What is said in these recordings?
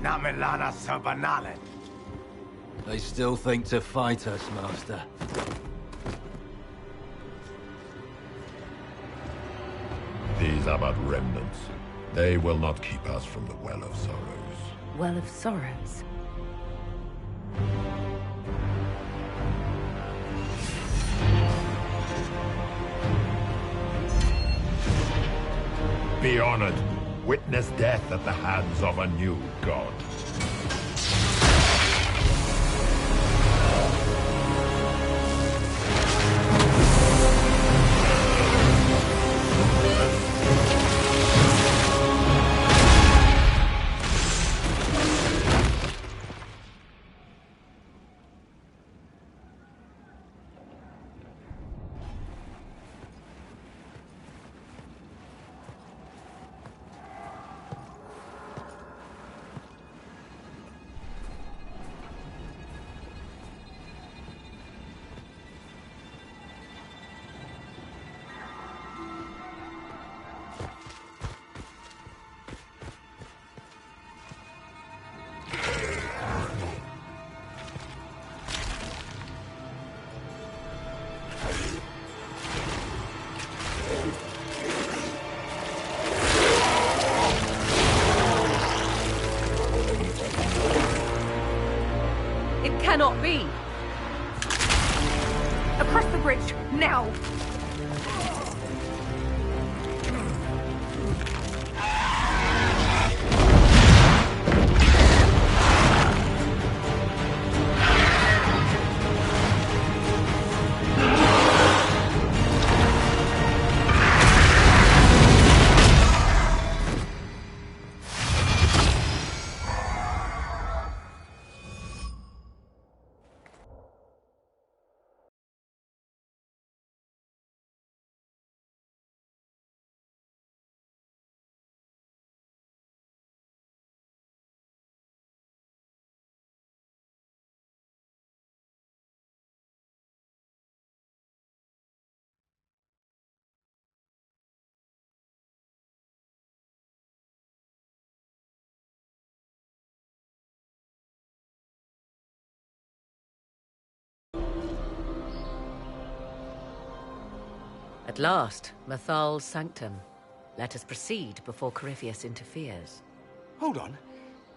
Namilana Sabanalet. They still think to fight us, Master. These are but remnants. They will not keep us from the Well of Sorrows. Well of Sorrows? Be honored. Witness death at the hands of a new god. Cannot be! Across the bridge, now! At last, Mathal's sanctum. Let us proceed before Corypheus interferes. Hold on.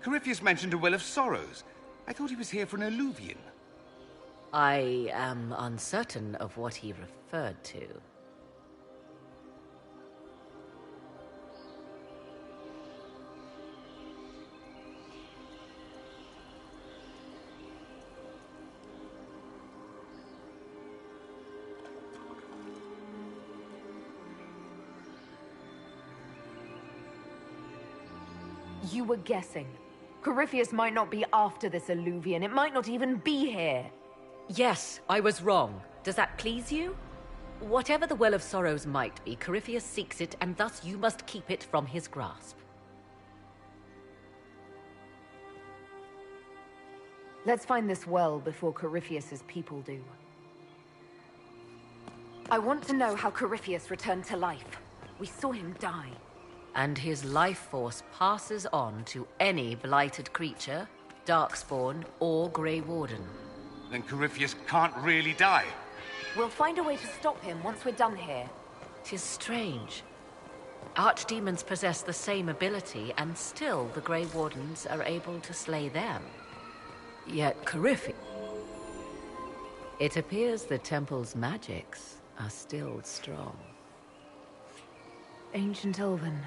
Corypheus mentioned a Well of Sorrows. I thought he was here for an alluvion. I am uncertain of what he referred to. You were guessing. Corypheus might not be after this alluvion. It might not even be here. Yes, I was wrong. Does that please you? Whatever the Well of Sorrows might be, Corypheus seeks it, and thus you must keep it from his grasp. Let's find this well before Corypheus's people do. I want to know how Corypheus returned to life. We saw him die. And his life force passes on to any blighted creature, Darkspawn, or Grey Warden. Then Corypheus can't really die. We'll find a way to stop him once we're done here. 'Tis strange. Archdemons possess the same ability, and still the Grey Wardens are able to slay them. Yet Corypheus... It appears the temple's magics are still strong. Ancient Elven.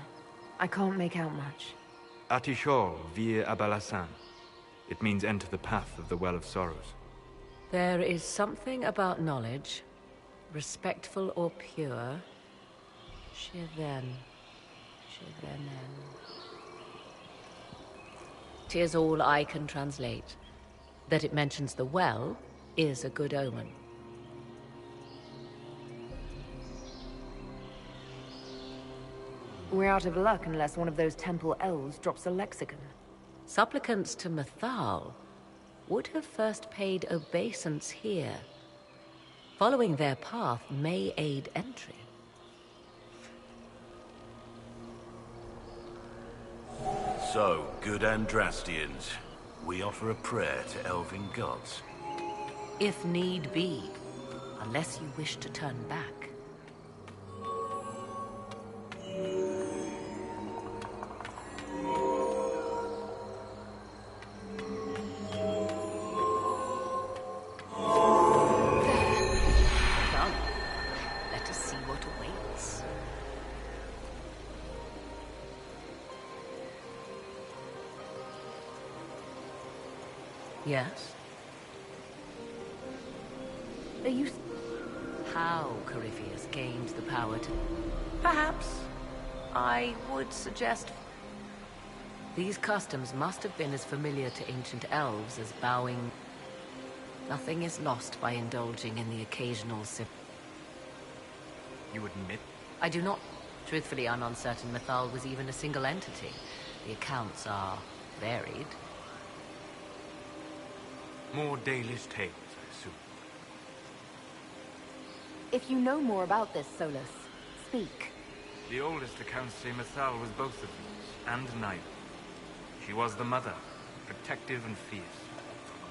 I can't make out much. Atishor vir Abalasan. It means enter the path of the Well of Sorrows. There is something about knowledge, respectful or pure. Shiven. Shivenen. 'Tis all I can translate. That it mentions the well is a good omen. We're out of luck unless one of those temple elves drops a lexicon. Supplicants to Mathal would have first paid obeisance here. Following their path may aid entry. So, good Andrastians, we offer a prayer to elven gods. If need be, unless you wish to turn back. Done. Let us see what awaits. Yes? Are you... How Corypheus gained the power to... Perhaps. I would suggest... These customs must have been as familiar to ancient elves as bowing... Nothing is lost by indulging in the occasional sip. You admit? I do not. Truthfully, I'm uncertain Mythal was even a single entity. The accounts are varied. More Dalish tales, I assume. If you know more about this, Solus, speak. The oldest accounts say Mythal was both of these, and neither. She was the mother, protective and fierce.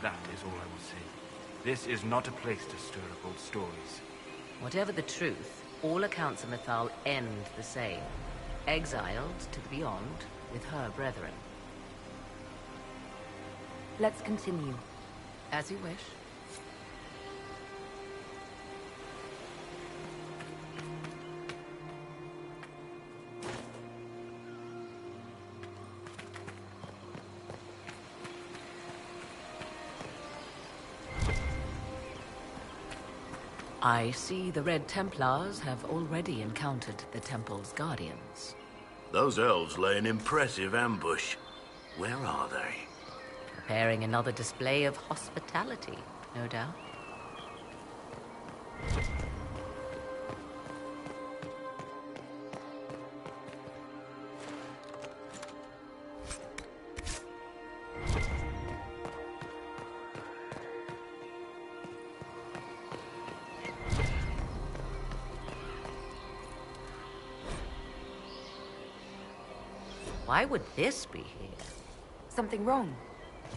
That is all I will say. This is not a place to stir up old stories. Whatever the truth, all accounts of Mythal end the same. Exiled to the beyond with her brethren. Let's continue. As you wish. I see the Red Templars have already encountered the Temple's guardians. Those elves lay an impressive ambush. Where are they? Preparing another display of hospitality, no doubt. Why would this be here? Something wrong?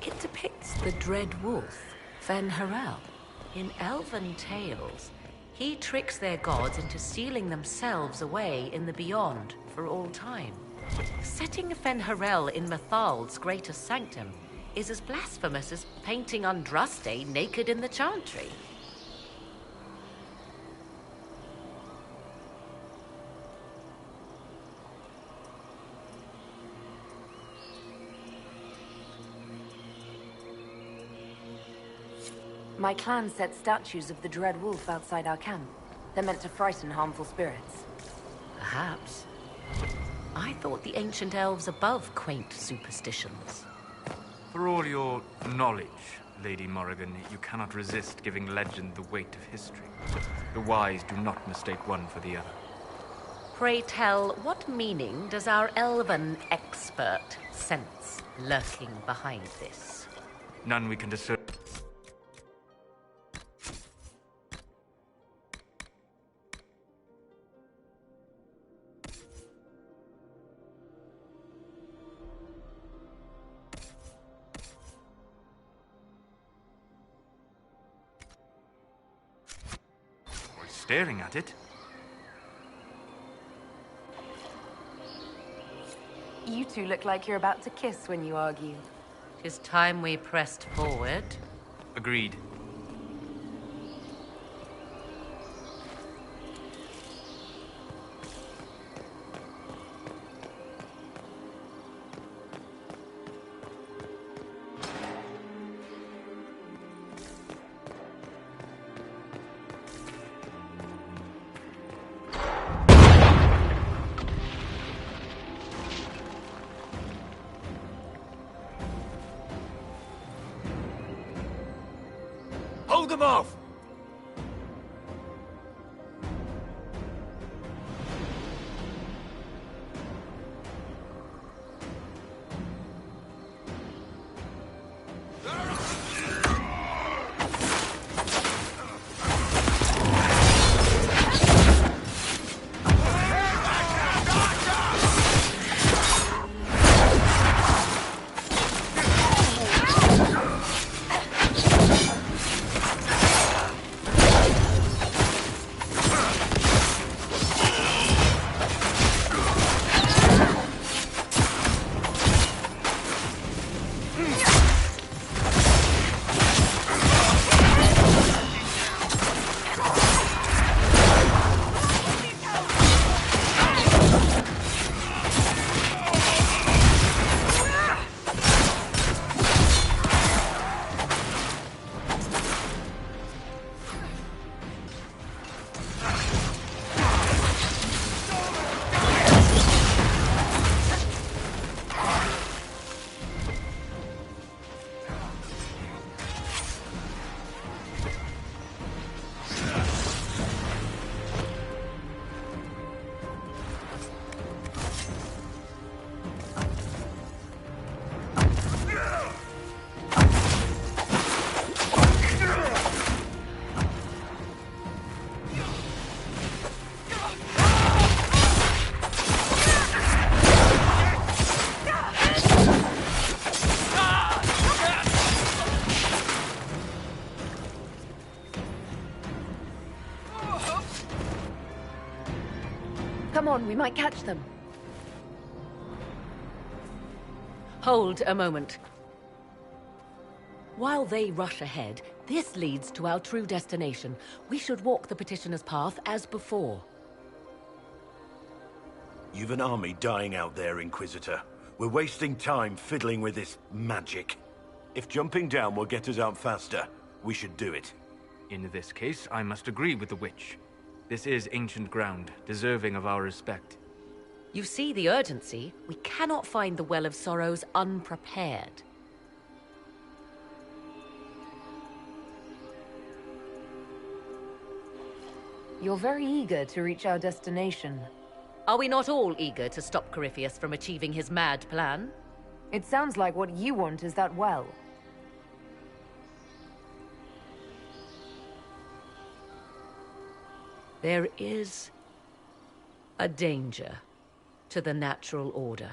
It depicts the Dread Wolf, Fen-Harel. In elven tales, he tricks their gods into sealing themselves away in the beyond for all time. Setting Fen-Harel in Mythal's greatest sanctum is as blasphemous as painting Andraste naked in the chantry. My clan set statues of the Dread Wolf outside our camp. They're meant to frighten harmful spirits. Perhaps. I thought the ancient elves above quaint superstitions. For all your knowledge, Lady Morrigan, you cannot resist giving legend the weight of history. The wise do not mistake one for the other. Pray tell, what meaning does our elven expert sense lurking behind this? None we can discern. Staring at it. You two look like you're about to kiss when you argue. 'Tis time we pressed forward. Agreed. Hold them off! Come on, we might catch them. Hold a moment. While they rush ahead, this leads to our true destination. We should walk the Petitioner's Path as before. You've an army dying out there, Inquisitor. We're wasting time fiddling with this magic. If jumping down will get us out faster, we should do it. In this case, I must agree with the witch. This is ancient ground, deserving of our respect. You see the urgency? We cannot find the Well of Sorrows unprepared. You're very eager to reach our destination. Are we not all eager to stop Corypheus from achieving his mad plan? It sounds like what you want is that well. There is a danger to the natural order.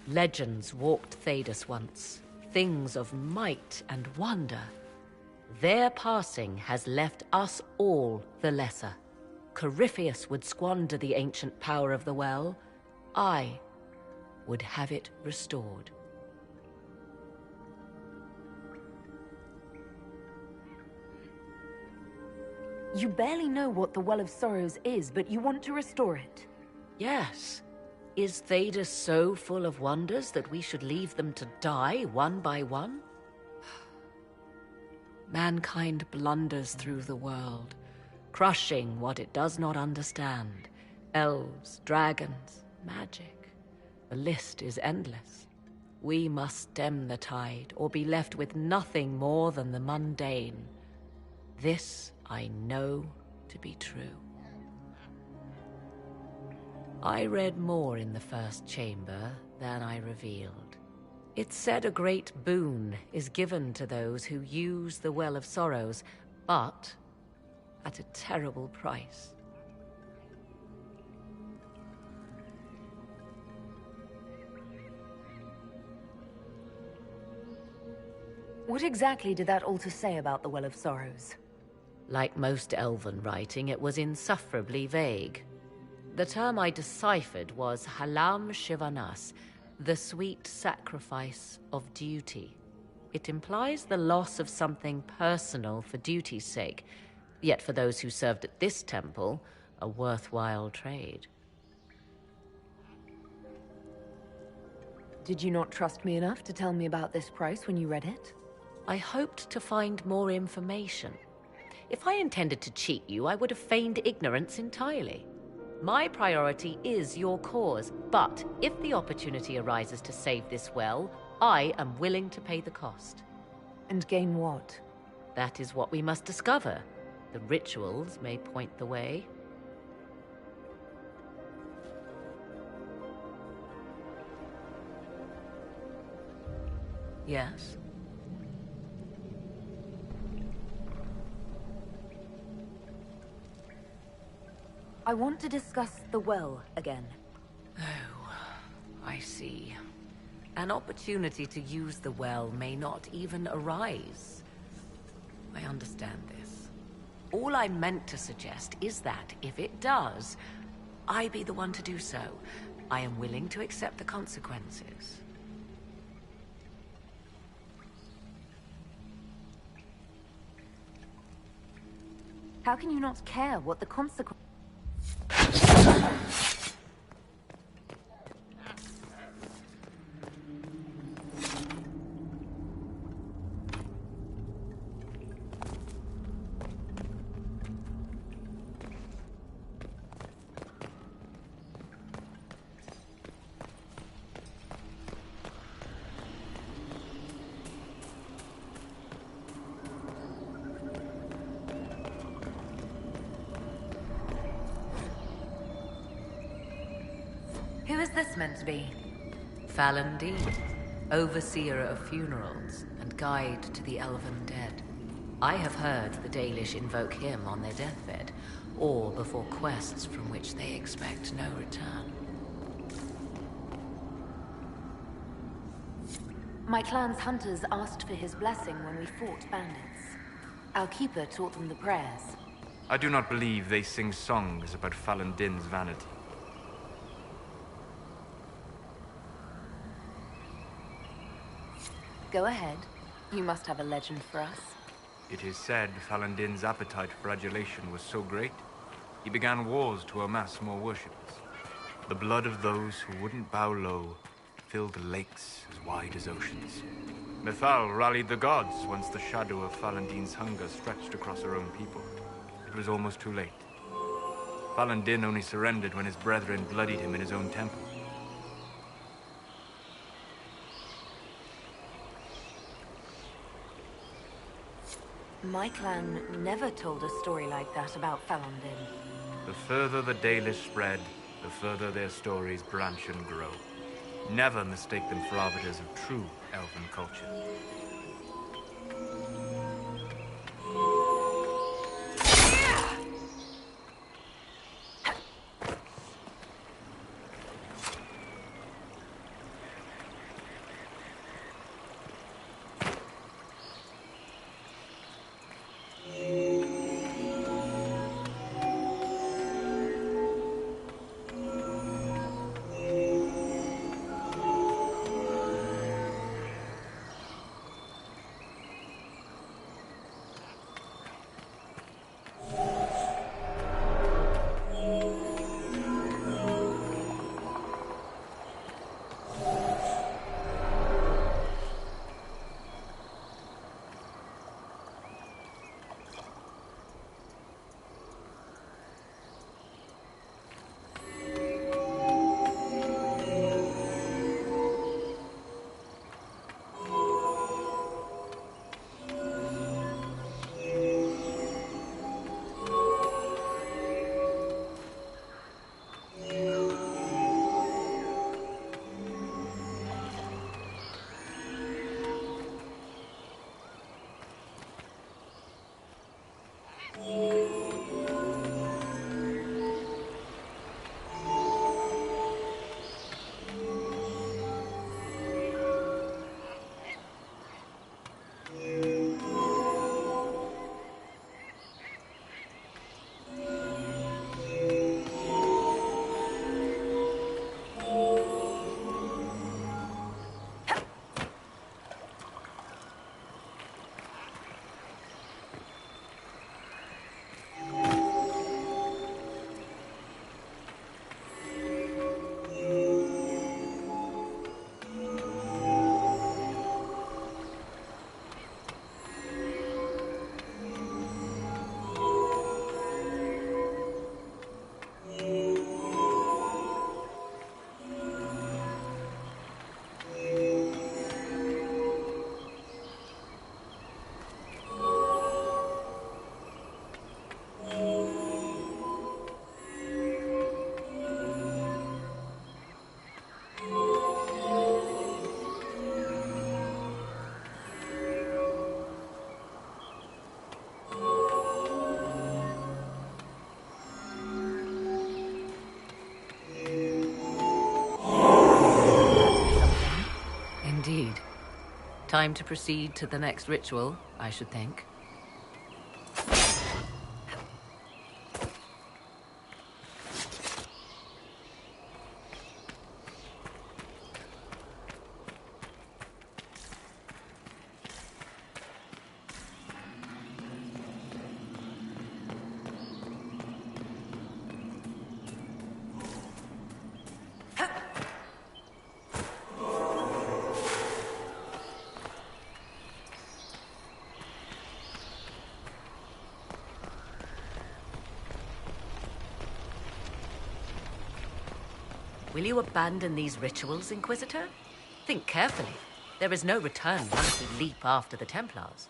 Legends walked Thedas once, things of might and wonder. Their passing has left us all the lesser. Corypheus would squander the ancient power of the well. I would have it restored. You barely know what the Well of Sorrows is, but you want to restore it. Yes. Is Thedas so full of wonders that we should leave them to die one by one? Mankind blunders through the world, crushing what it does not understand. Elves, dragons, magic. The list is endless. We must stem the tide, or be left with nothing more than the mundane. This I know to be true. I read more in the first chamber than I revealed. It said a great boon is given to those who use the Well of Sorrows, but at a terrible price. What exactly did that altar say about the Well of Sorrows? Like most Elven writing, it was insufferably vague. The term I deciphered was Halam Shivanas, the sweet sacrifice of duty. It implies the loss of something personal for duty's sake, yet for those who served at this temple, a worthwhile trade. Did you not trust me enough to tell me about this price when you read it? I hoped to find more information. If I intended to cheat you, I would have feigned ignorance entirely. My priority is your cause, but if the opportunity arises to save this well, I am willing to pay the cost. And gain what? That is what we must discover. The rituals may point the way. Yes? I want to discuss the well again. Oh, I see. An opportunity to use the well may not even arise. I understand this. All I meant to suggest is that, if it does, I be the one to do so. I am willing to accept the consequences. How can you not care what the consequences? Who is this meant to be? Falon Dean, overseer of funerals and guide to the elven dead. I have heard the Dalish invoke him on their deathbed, or before quests from which they expect no return. My clan's hunters asked for his blessing when we fought bandits. Our keeper taught them the prayers. I do not believe they sing songs about Falon Din's vanity. Go ahead. You must have a legend for us. It is said Falon Din's appetite for adulation was so great, he began wars to amass more worshippers. The blood of those who wouldn't bow low filled lakes as wide as oceans. Mythal rallied the gods once the shadow of Falon Din's hunger stretched across her own people. It was almost too late. Falon Din only surrendered when his brethren bloodied him in his own temple. My clan never told a story like that about Falon Din. The further the Dalish spread, the further their stories branch and grow. Never mistake them for arbiters of true elven culture. Time to proceed to the next ritual, I should think. Will you abandon these rituals, Inquisitor? Think carefully. There is no return once we leap after the Templars.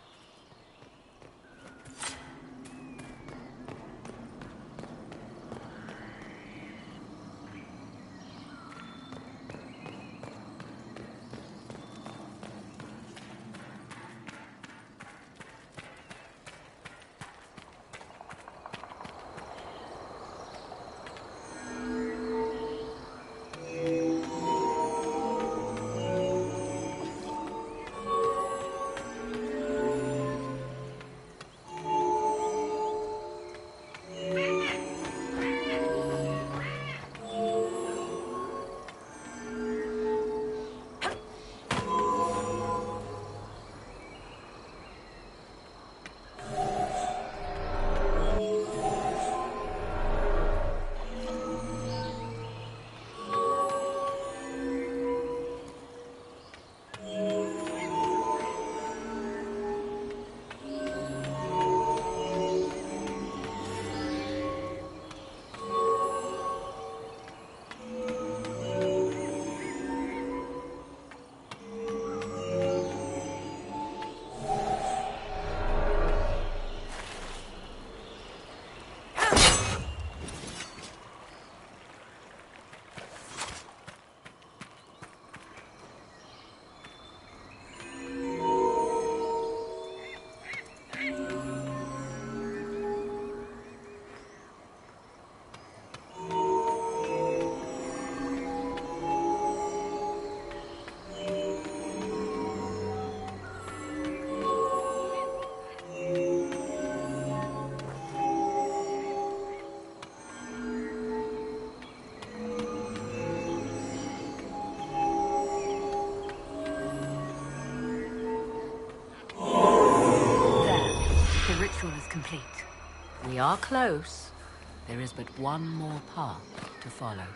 complete. We are close. There is but one more path to follow.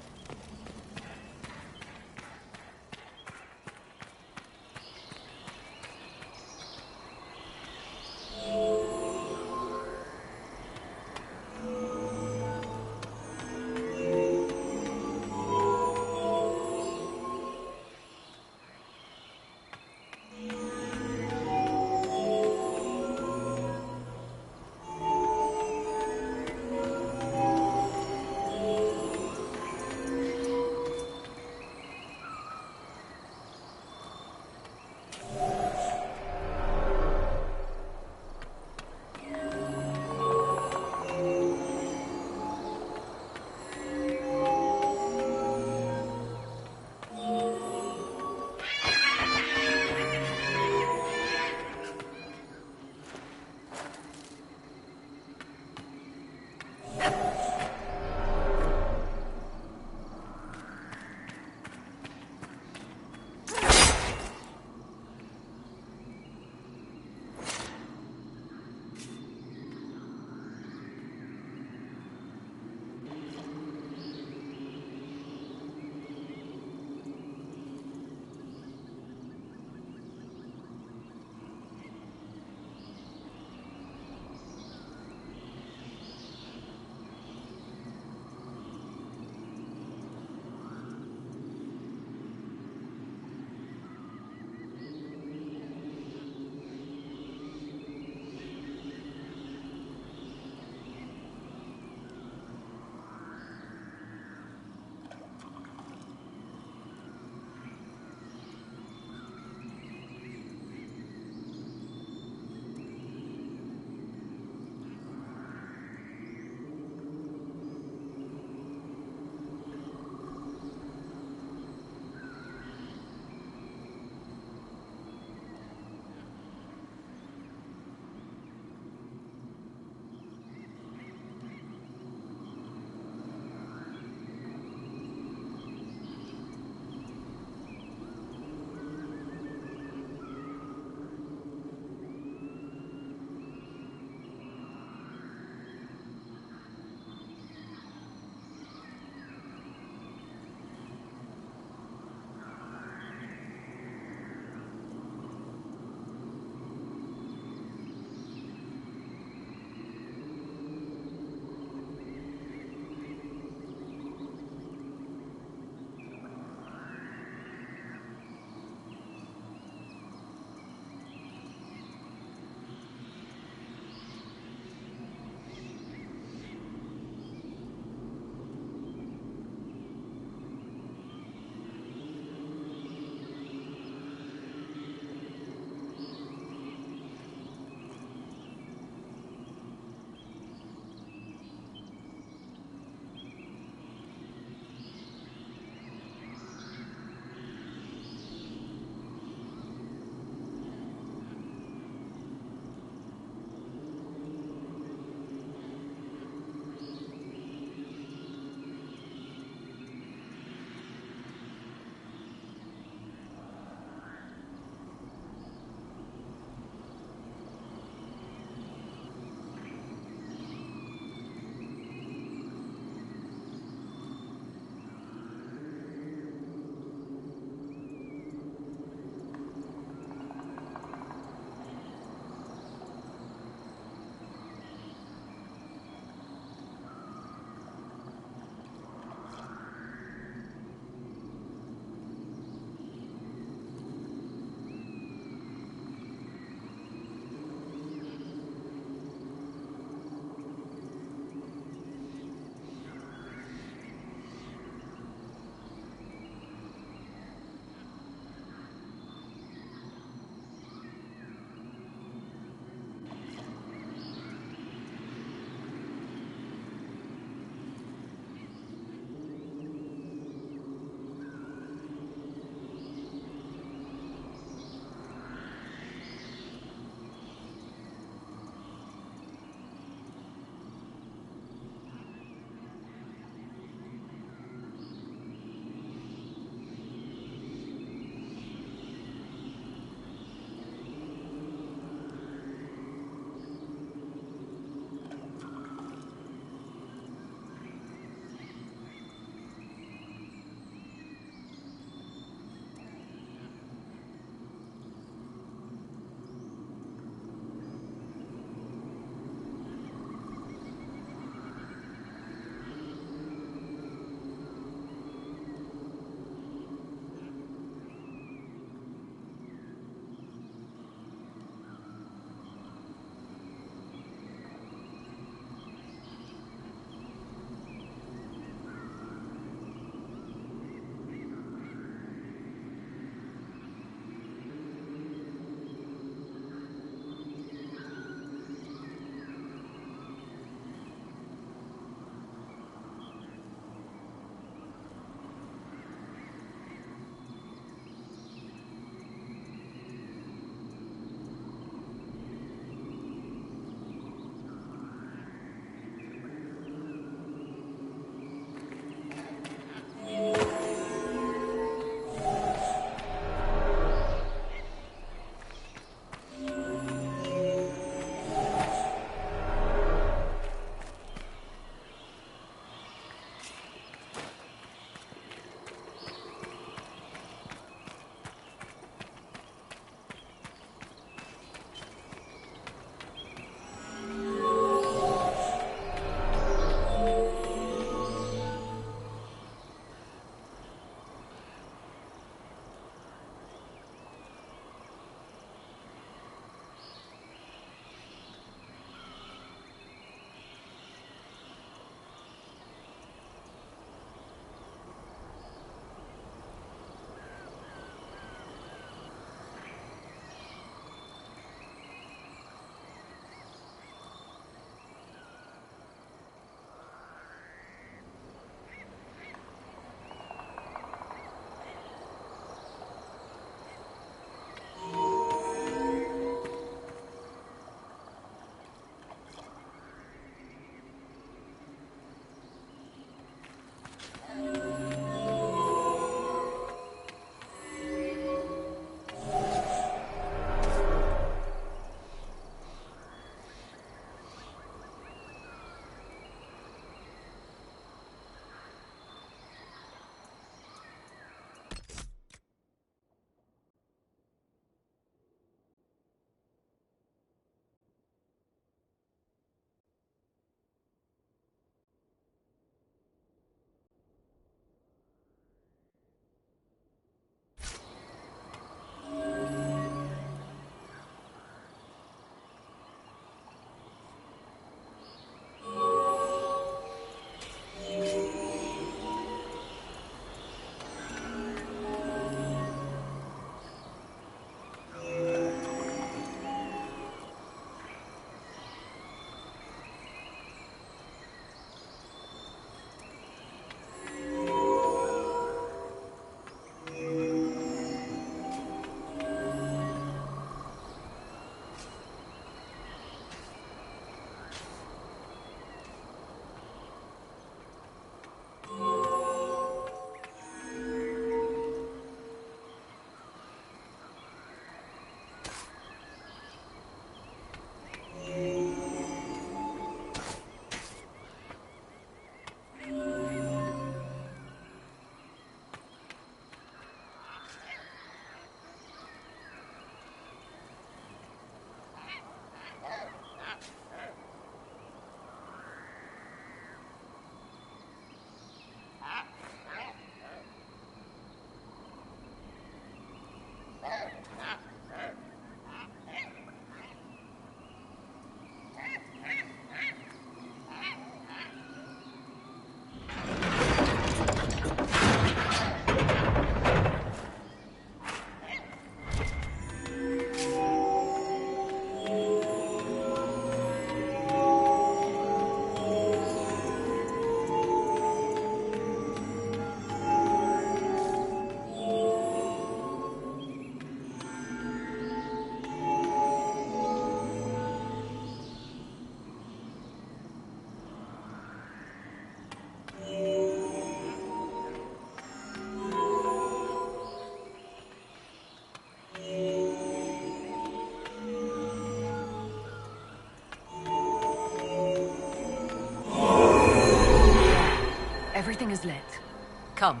Come,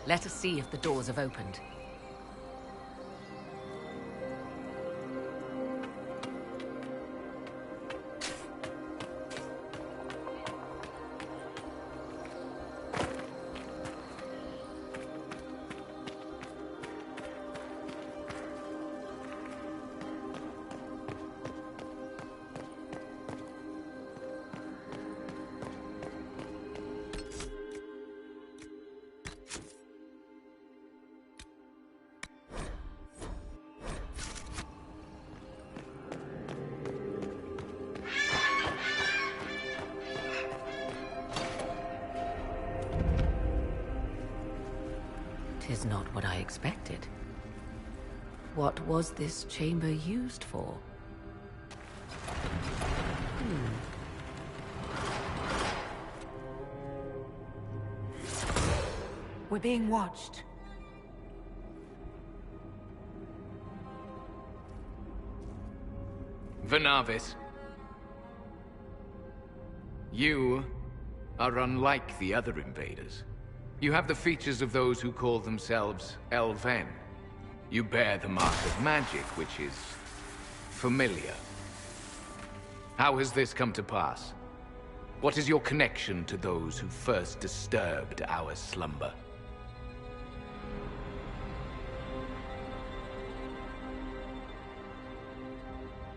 let us see if the doors have opened. Tis not what I expected. What was this chamber used for? We're being watched. Venavis. You are unlike the other invaders. You have the features of those who call themselves Elven. You bear the mark of magic, which is familiar. How has this come to pass? What is your connection to those who first disturbed our slumber?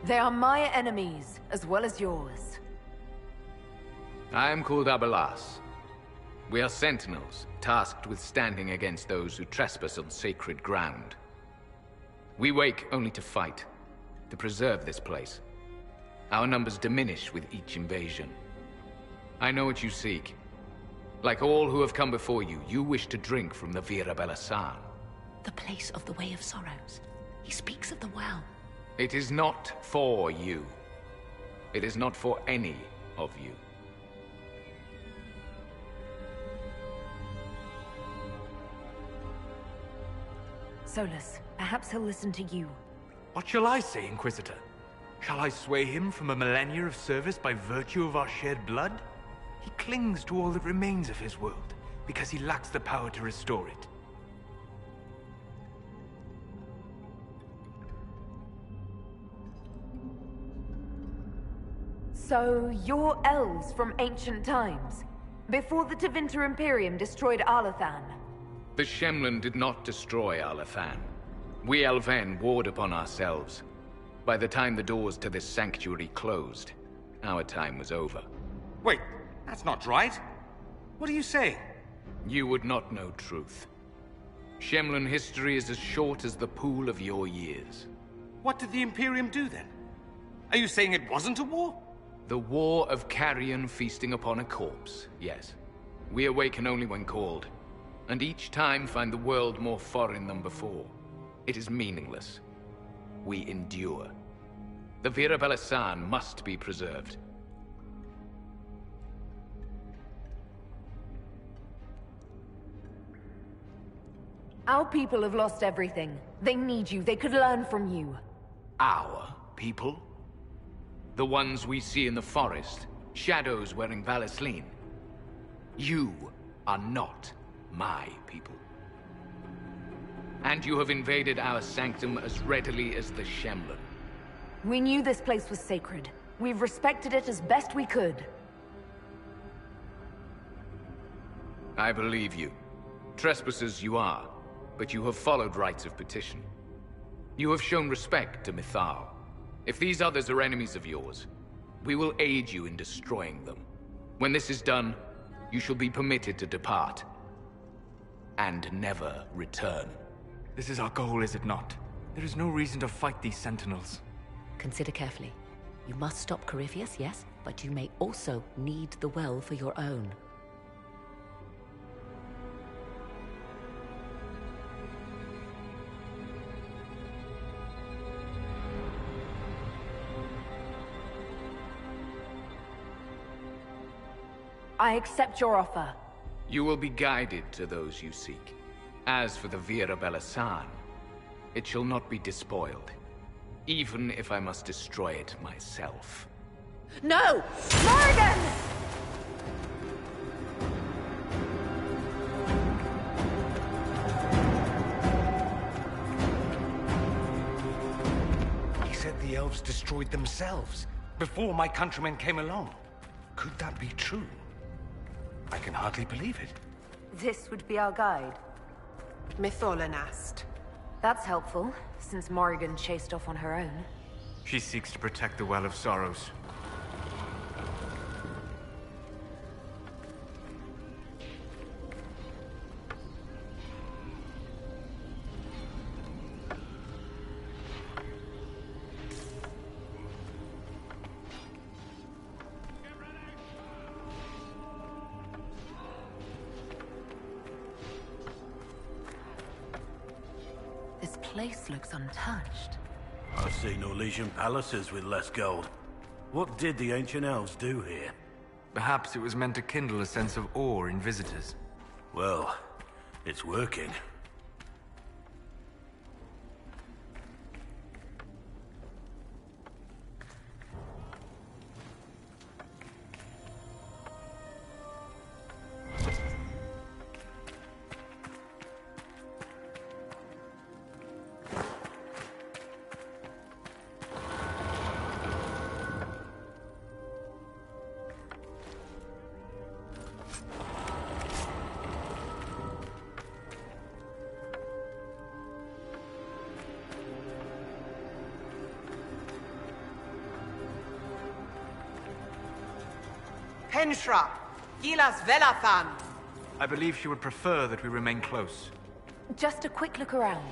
They are my enemies, as well as yours. I am called Abelas. We are sentinels, tasked with standing against those who trespass on sacred ground. We wake only to fight, to preserve this place. Our numbers diminish with each invasion. I know what you seek. Like all who have come before you, you wish to drink from the Vira Belasan. The place of the Way of Sorrows. He speaks of the well. It is not for you. It is not for any of you. Solus, perhaps he'll listen to you. What shall I say, Inquisitor? Shall I sway him from a millennia of service by virtue of our shared blood? He clings to all that remains of his world, because he lacks the power to restore it. So, you're elves from ancient times, before the Tevinter Imperium destroyed Arlathan. The Shemlen did not destroy Arlathan. We Elven warred upon ourselves. By the time the doors to this sanctuary closed, our time was over. Wait, that's not right. What are you saying? You would not know truth. Shemlen history is as short as the pool of your years. What did the Imperium do then? Are you saying it wasn't a war? The war of carrion feasting upon a corpse, yes. We awaken only when called, and each time find the world more foreign than before. It is meaningless. We endure. The Vira Belasan must be preserved. Our people have lost everything. They need you. They could learn from you. Our people? The ones we see in the forest, shadows wearing Valisleen. You are not my people. And you have invaded our sanctum as readily as the Shemlen. We knew this place was sacred. We've respected it as best we could. I believe you. Trespassers you are, but you have followed rites of petition. You have shown respect to Mythal. If these others are enemies of yours, we will aid you in destroying them. When this is done, you shall be permitted to depart. And never return. This is our goal, is it not? There is no reason to fight these sentinels. Consider carefully. You must stop Corypheus, yes, but you may also need the well for your own. I accept your offer. You will be guided to those you seek. As for the Vira Belasan, it shall not be despoiled, even if I must destroy it myself. No! Morrigan! the elves destroyed themselves, before my countrymen came along. Could that be true? I can hardly believe it. This would be our guide. Mytholinast. That's helpful, since Morrigan chased off on her own. She seeks to protect the Well of Sorrows. This place looks untouched. I've seen Orlesian palaces with less gold. What did the ancient elves do here? Perhaps it was meant to kindle a sense of awe in visitors. Well, it's working. Henshra! Gilas Velathan! I believe she would prefer that we remain close. Just a quick look around.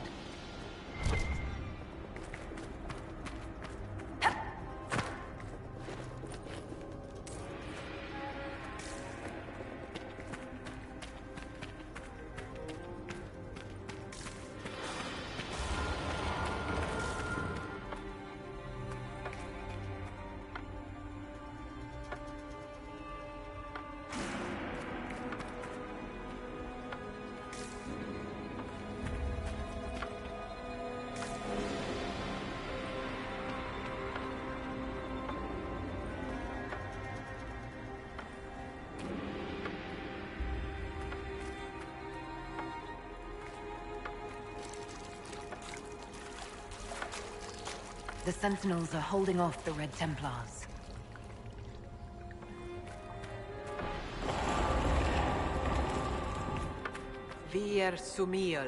The Sentinels are holding off the Red Templars. Vir Sumiel.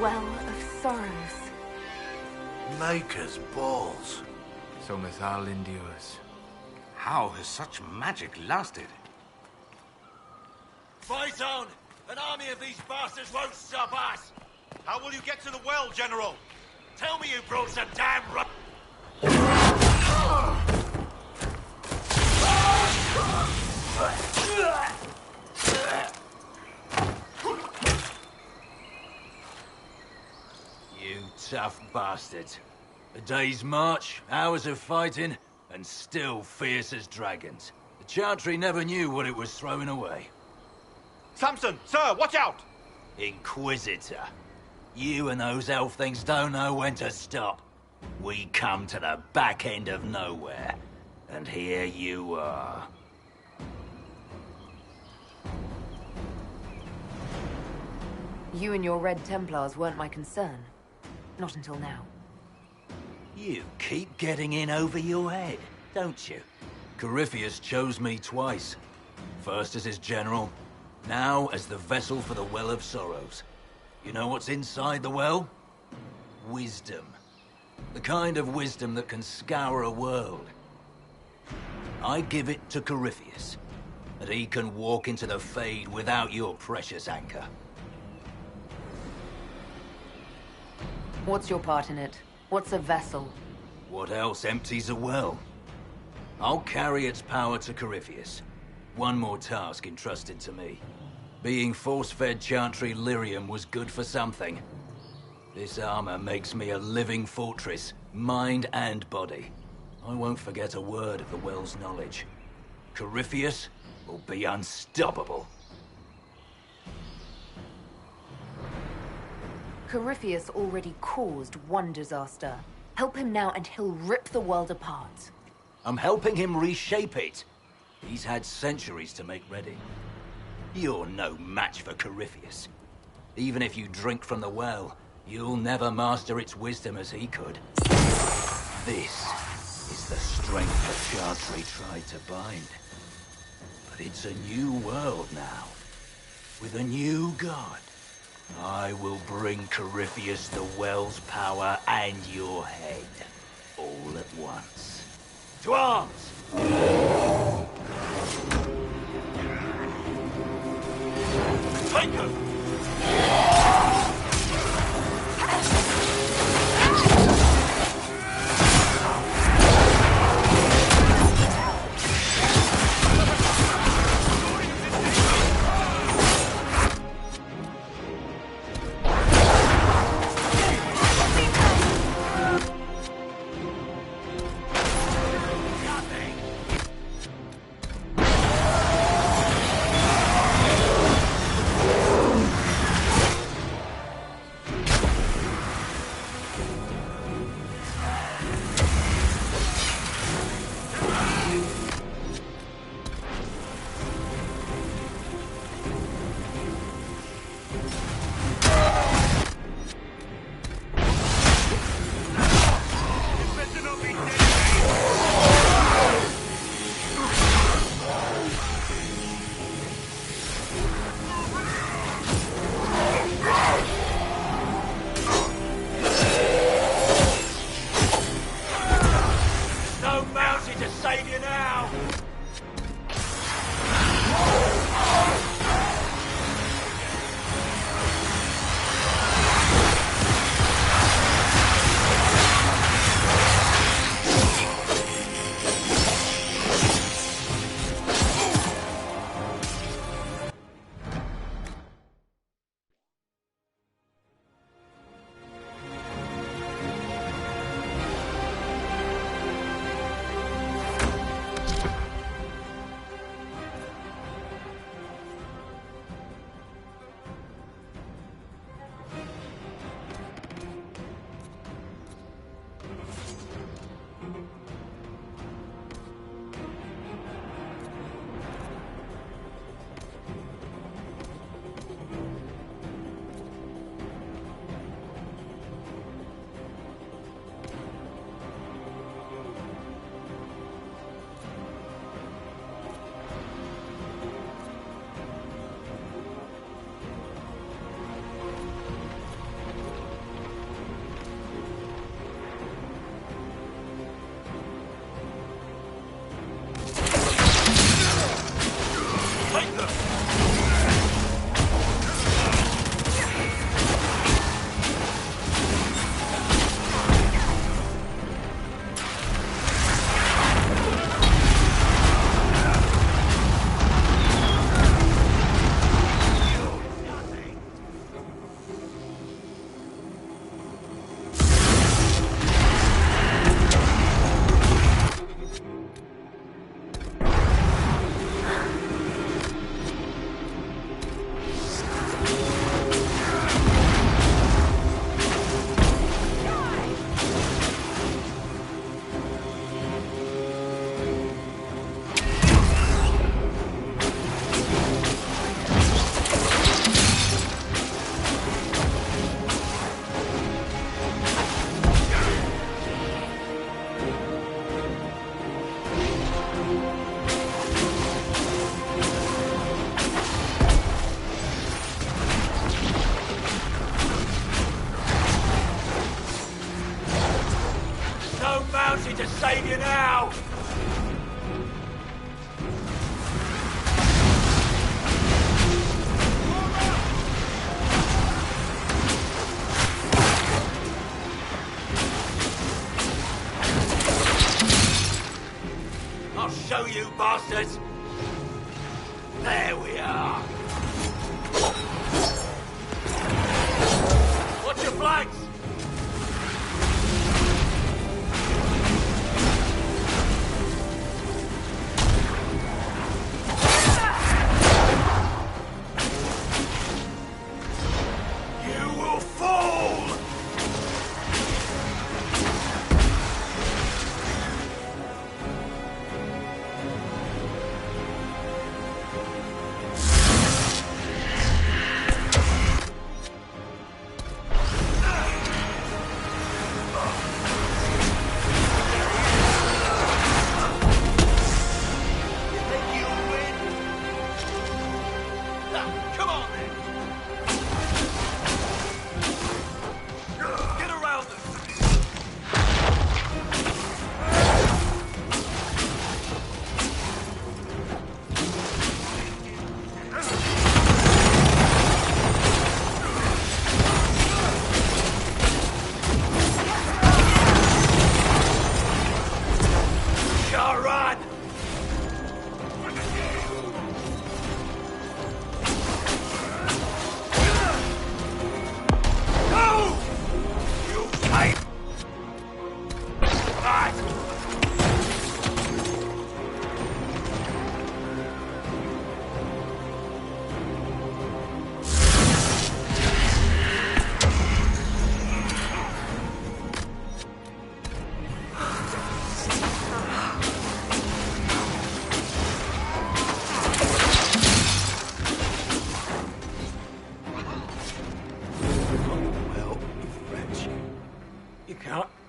Well of Sorrows. Maker's balls. So Mythal endures. How has such magic lasted? Fight on! An army of these bastards won't stop us! How will you get to the well, General? Tell me you brought some damn You tough bastards. A day's march, hours of fighting, and still fierce as dragons. The Chantry never knew what it was throwing away. Samson, sir, watch out! Inquisitor. You and those elf things don't know when to stop. We come to the back end of nowhere. And here you are. You and your Red Templars weren't my concern. Not until now. You keep getting in over your head, don't you? Corypheus chose me twice. First as his general, now as the vessel for the Well of Sorrows. You know what's inside the well? Wisdom. The kind of wisdom that can scour a world. I give it to Corypheus, that he can walk into the Fade without your precious anchor. What's your part in it? What's a vessel? What else empties a well? I'll carry its power to Corypheus. One more task entrusted to me. Being force-fed Chantry lyrium was good for something. This armor makes me a living fortress, mind and body. I won't forget a word of the well's knowledge. Corypheus will be unstoppable. Corypheus already caused one disaster. Help him now and he'll rip the world apart. I'm helping him reshape it. He's had centuries to make ready. You're no match for Corypheus. Even if you drink from the well, you'll never master its wisdom as he could. This is the strength the Chantry tried to bind. But it's a new world now, with a new god. I will bring Corypheus the well's power and your head, all at once. To arms! Take him! I'll show you, bastards! There we are! Watch your flanks! You will fall!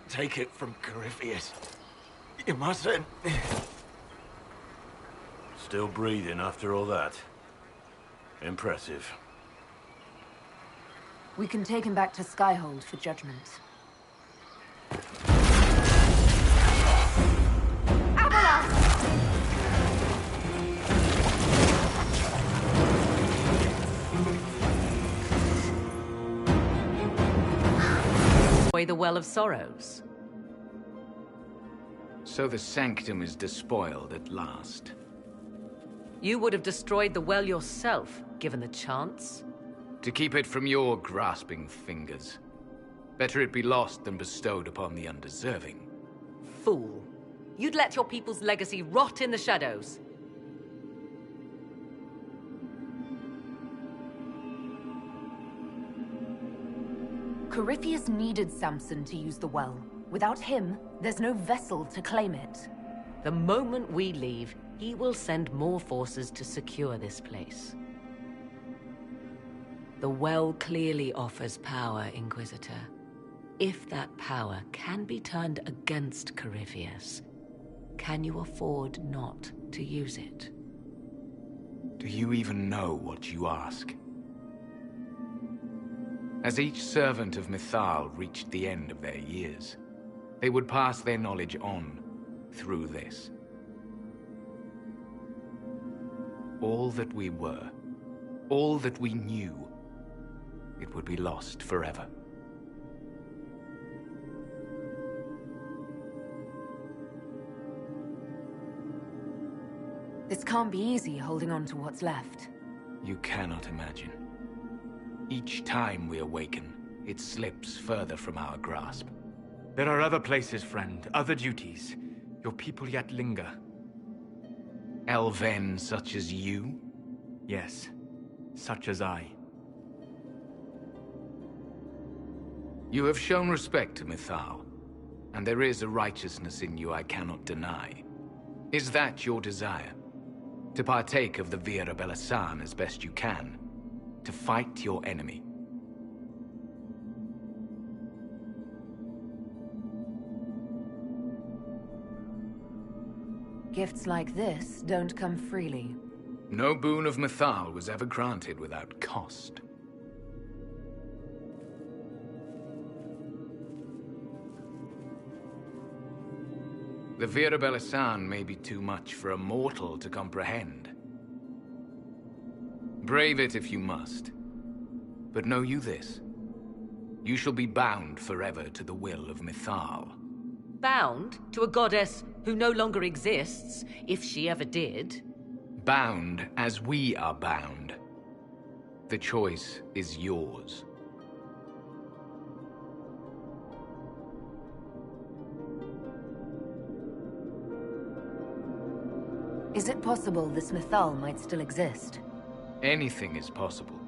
Take it from Corypheus. You mustn't. Still breathing after all that. Impressive. We can take him back to Skyhold for judgment. The Well of Sorrows. So the Sanctum is despoiled at last. You would have destroyed the well yourself, given the chance. To keep it from your grasping fingers. Better it be lost than bestowed upon the undeserving. Fool. You'd let your people's legacy rot in the shadows. Corypheus needed Samson to use the well. Without him, there's no vessel to claim it. The moment we leave, he will send more forces to secure this place. The well clearly offers power, Inquisitor. If that power can be turned against Corypheus, can you afford not to use it? Do you even know what you ask? As each servant of Mythal reached the end of their years, they would pass their knowledge on through this. All that we were, all that we knew, it would be lost forever. This can't be easy, holding on to what's left. You cannot imagine. Each time we awaken, it slips further from our grasp. There are other places, friend, other duties. Your people yet linger. Elven such as you? Yes, such as I. You have shown respect to Mythal, and there is a righteousness in you I cannot deny. Is that your desire? To partake of the Vira Belasan as best you can? To fight your enemy? Gifts like this don't come freely. No boon of Mythal was ever granted without cost. The Vira Belasan may be too much for a mortal to comprehend. Brave it if you must. But know you this. You shall be bound forever to the will of Mythal. Bound to a goddess who no longer exists, if she ever did. Bound as we are bound. The choice is yours. Is it possible this Mythal might still exist? Anything is possible.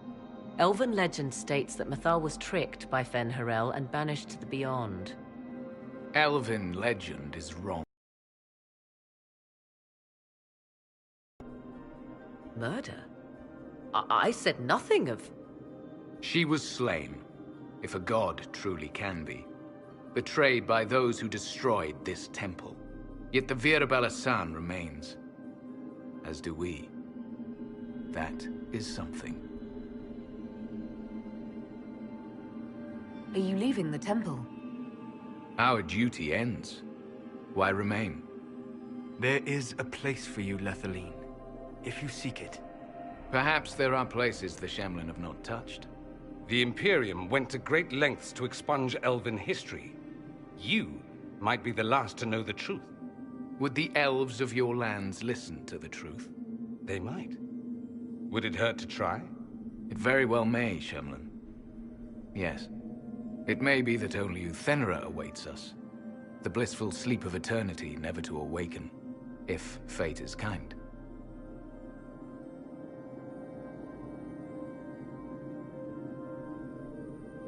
Elven legend states that Mythal was tricked by Fen'Harel and banished to the Beyond. Elven legend is wrong. Murder? I said nothing of... She was slain, if a god truly can be. Betrayed by those who destroyed this temple. Yet the Virabella San remains. As do we. That is something. Are you leaving the temple? Our duty ends. Why remain? There is a place for you, Lethaline, if you seek it. Perhaps there are places the Shemlin have not touched. The Imperium went to great lengths to expunge Elven history. You might be the last to know the truth. Would the elves of your lands listen to the truth? They might. Would it hurt to try? It very well may, Shemlin. Yes. It may be that only Uthenera awaits us. The blissful sleep of eternity never to awaken, if fate is kind.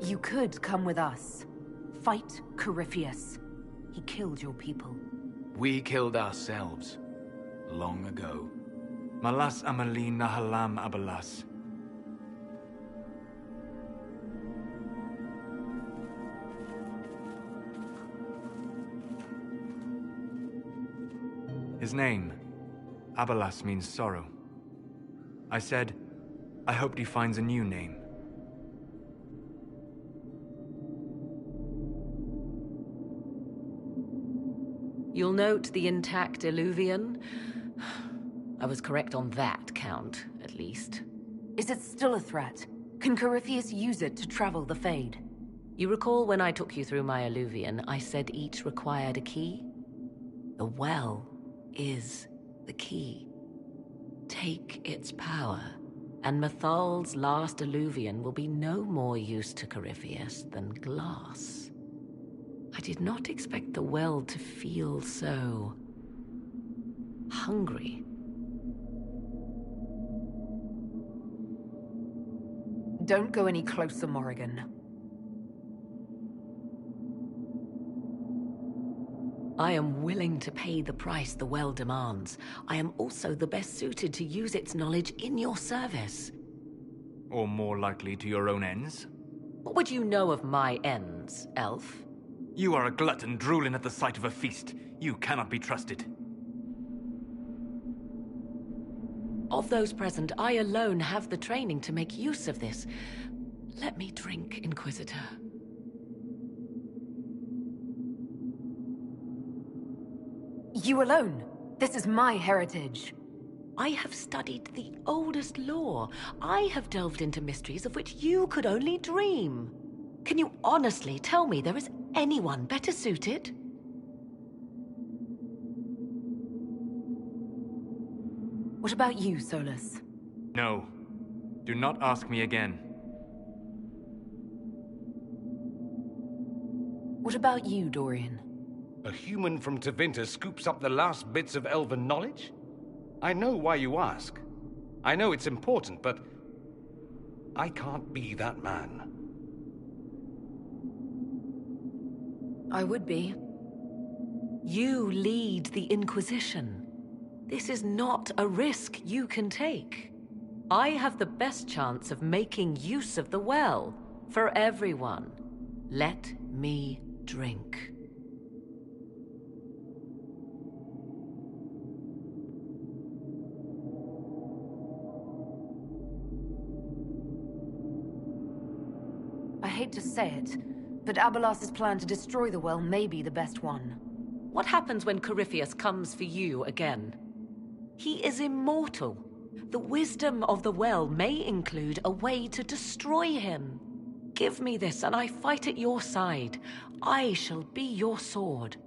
You could come with us. Fight Corypheus. He killed your people. We killed ourselves. Long ago. Malas Amalin Nahalam Abalas. His name, Abalas, means sorrow. I said, I hoped he finds a new name. You'll note the intact Illuvian. I was correct on that count, at least. Is it still a threat? Can Corypheus use it to travel the Fade? You recall when I took you through my Illuvian, I said each required a key? The well is the key. Take its power, and Mythal's last Illuvian will be no more use to Corypheus than glass. I did not expect the well to feel so... hungry. Don't go any closer, Morrigan. I am willing to pay the price the well demands. I am also the best suited to use its knowledge in your service. Or more likely to your own ends? What would you know of my ends, elf? You are a glutton drooling at the sight of a feast. You cannot be trusted. Of those present, I alone have the training to make use of this. Let me drink, Inquisitor. You alone? This is my heritage. I have studied the oldest lore. I have delved into mysteries of which you could only dream. Can you honestly tell me there is anyone better suited? What about you, Solus? No. Do not ask me again. What about you, Dorian? A human from Tevinter scoops up the last bits of Elven knowledge? I know why you ask. I know it's important, but... I can't be that man. I would be. You lead the Inquisition. This is not a risk you can take. I have the best chance of making use of the well for everyone. Let me drink. I hate to say it, but Abalas's plan to destroy the well may be the best one. What happens when Corypheus comes for you again? He is immortal. The wisdom of the well may include a way to destroy him. Give me this and I fight at your side. I shall be your sword.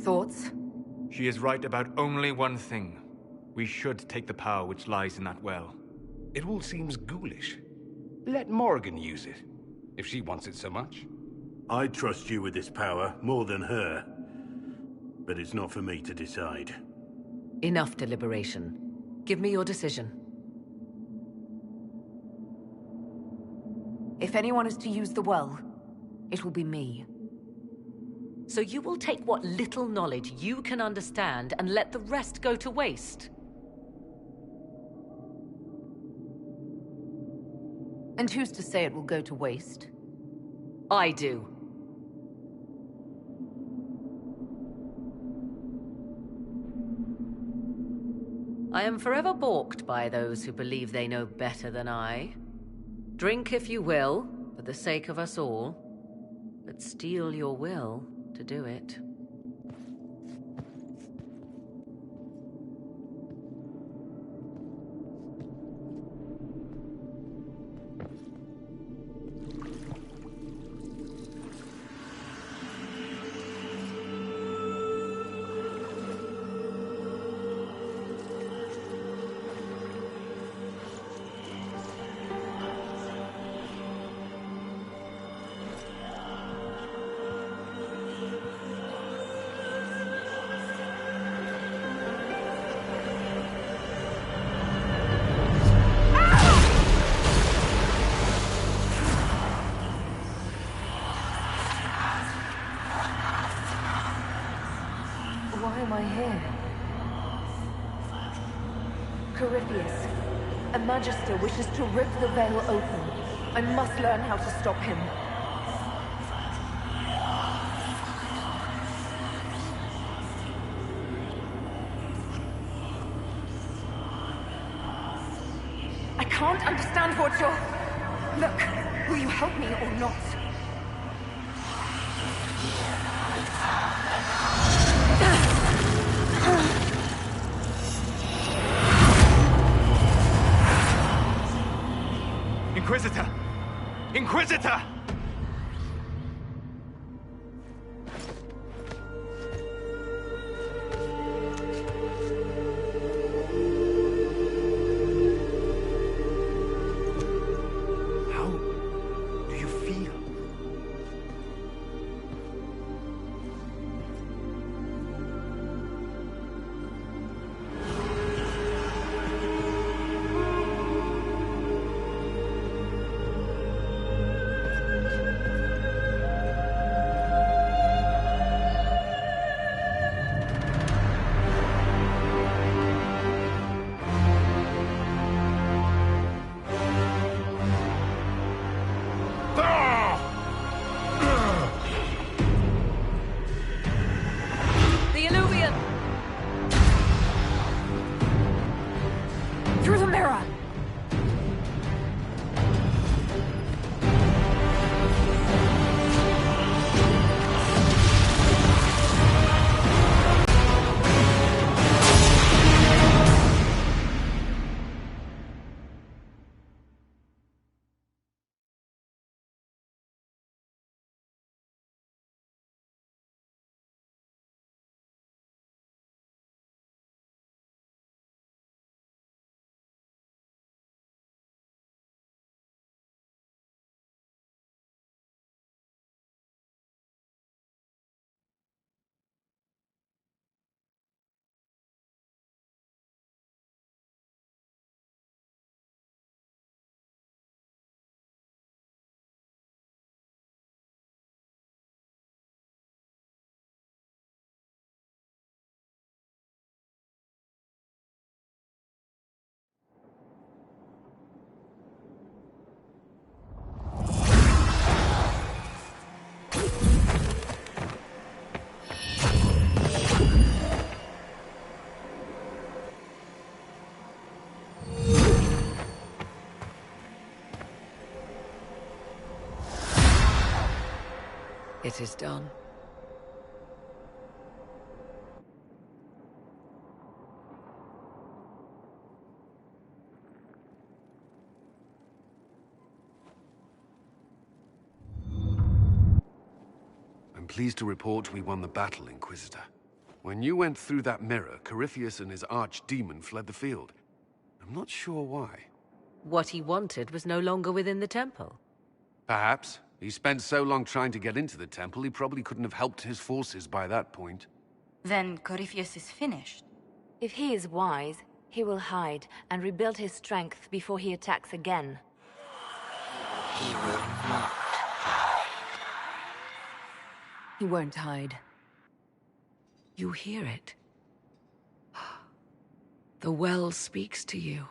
Thoughts? She is right about only one thing. We should take the power which lies in that well. It all seems ghoulish. Let Morrigan use it, if she wants it so much. I trust you with this power more than her. But it's not for me to decide. Enough deliberation. Give me your decision. If anyone is to use the well, it will be me. So you will take what little knowledge you can understand and let the rest go to waste? And who's to say it will go to waste? I do. I am forever balked by those who believe they know better than I. Drink if you will, for the sake of us all, but steel your will to do it. Why am I here? Corypheus, a Magister wishes to rip the veil open. I must learn how to stop him. I can't understand what you're... Look, will you help me or not? Inquisitor! Inquisitor! How do you feel? The Illuvian! Through the mirror! It is done. I'm pleased to report we won the battle, Inquisitor. When you went through that mirror, Corypheus and his archdemon fled the field. I'm not sure why. What he wanted was no longer within the temple. Perhaps. He spent so long trying to get into the temple, he probably couldn't have helped his forces by that point. Then Corypheus is finished. If he is wise, he will hide and rebuild his strength before he attacks again. He will not. He won't hide. You hear it. The well speaks to you.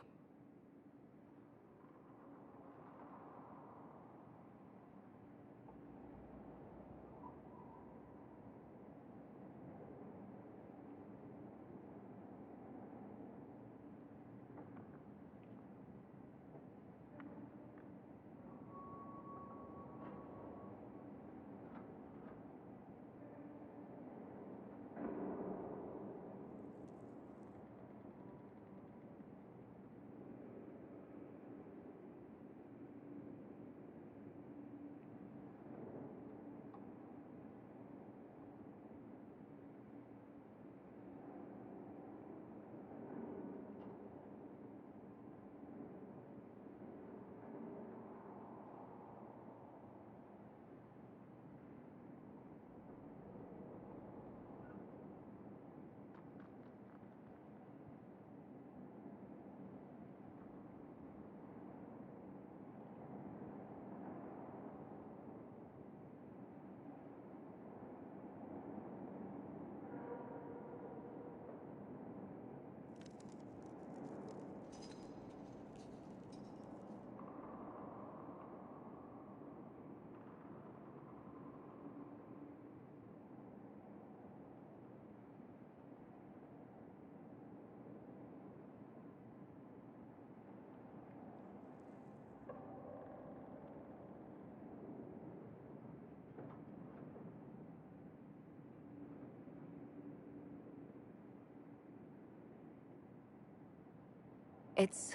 It's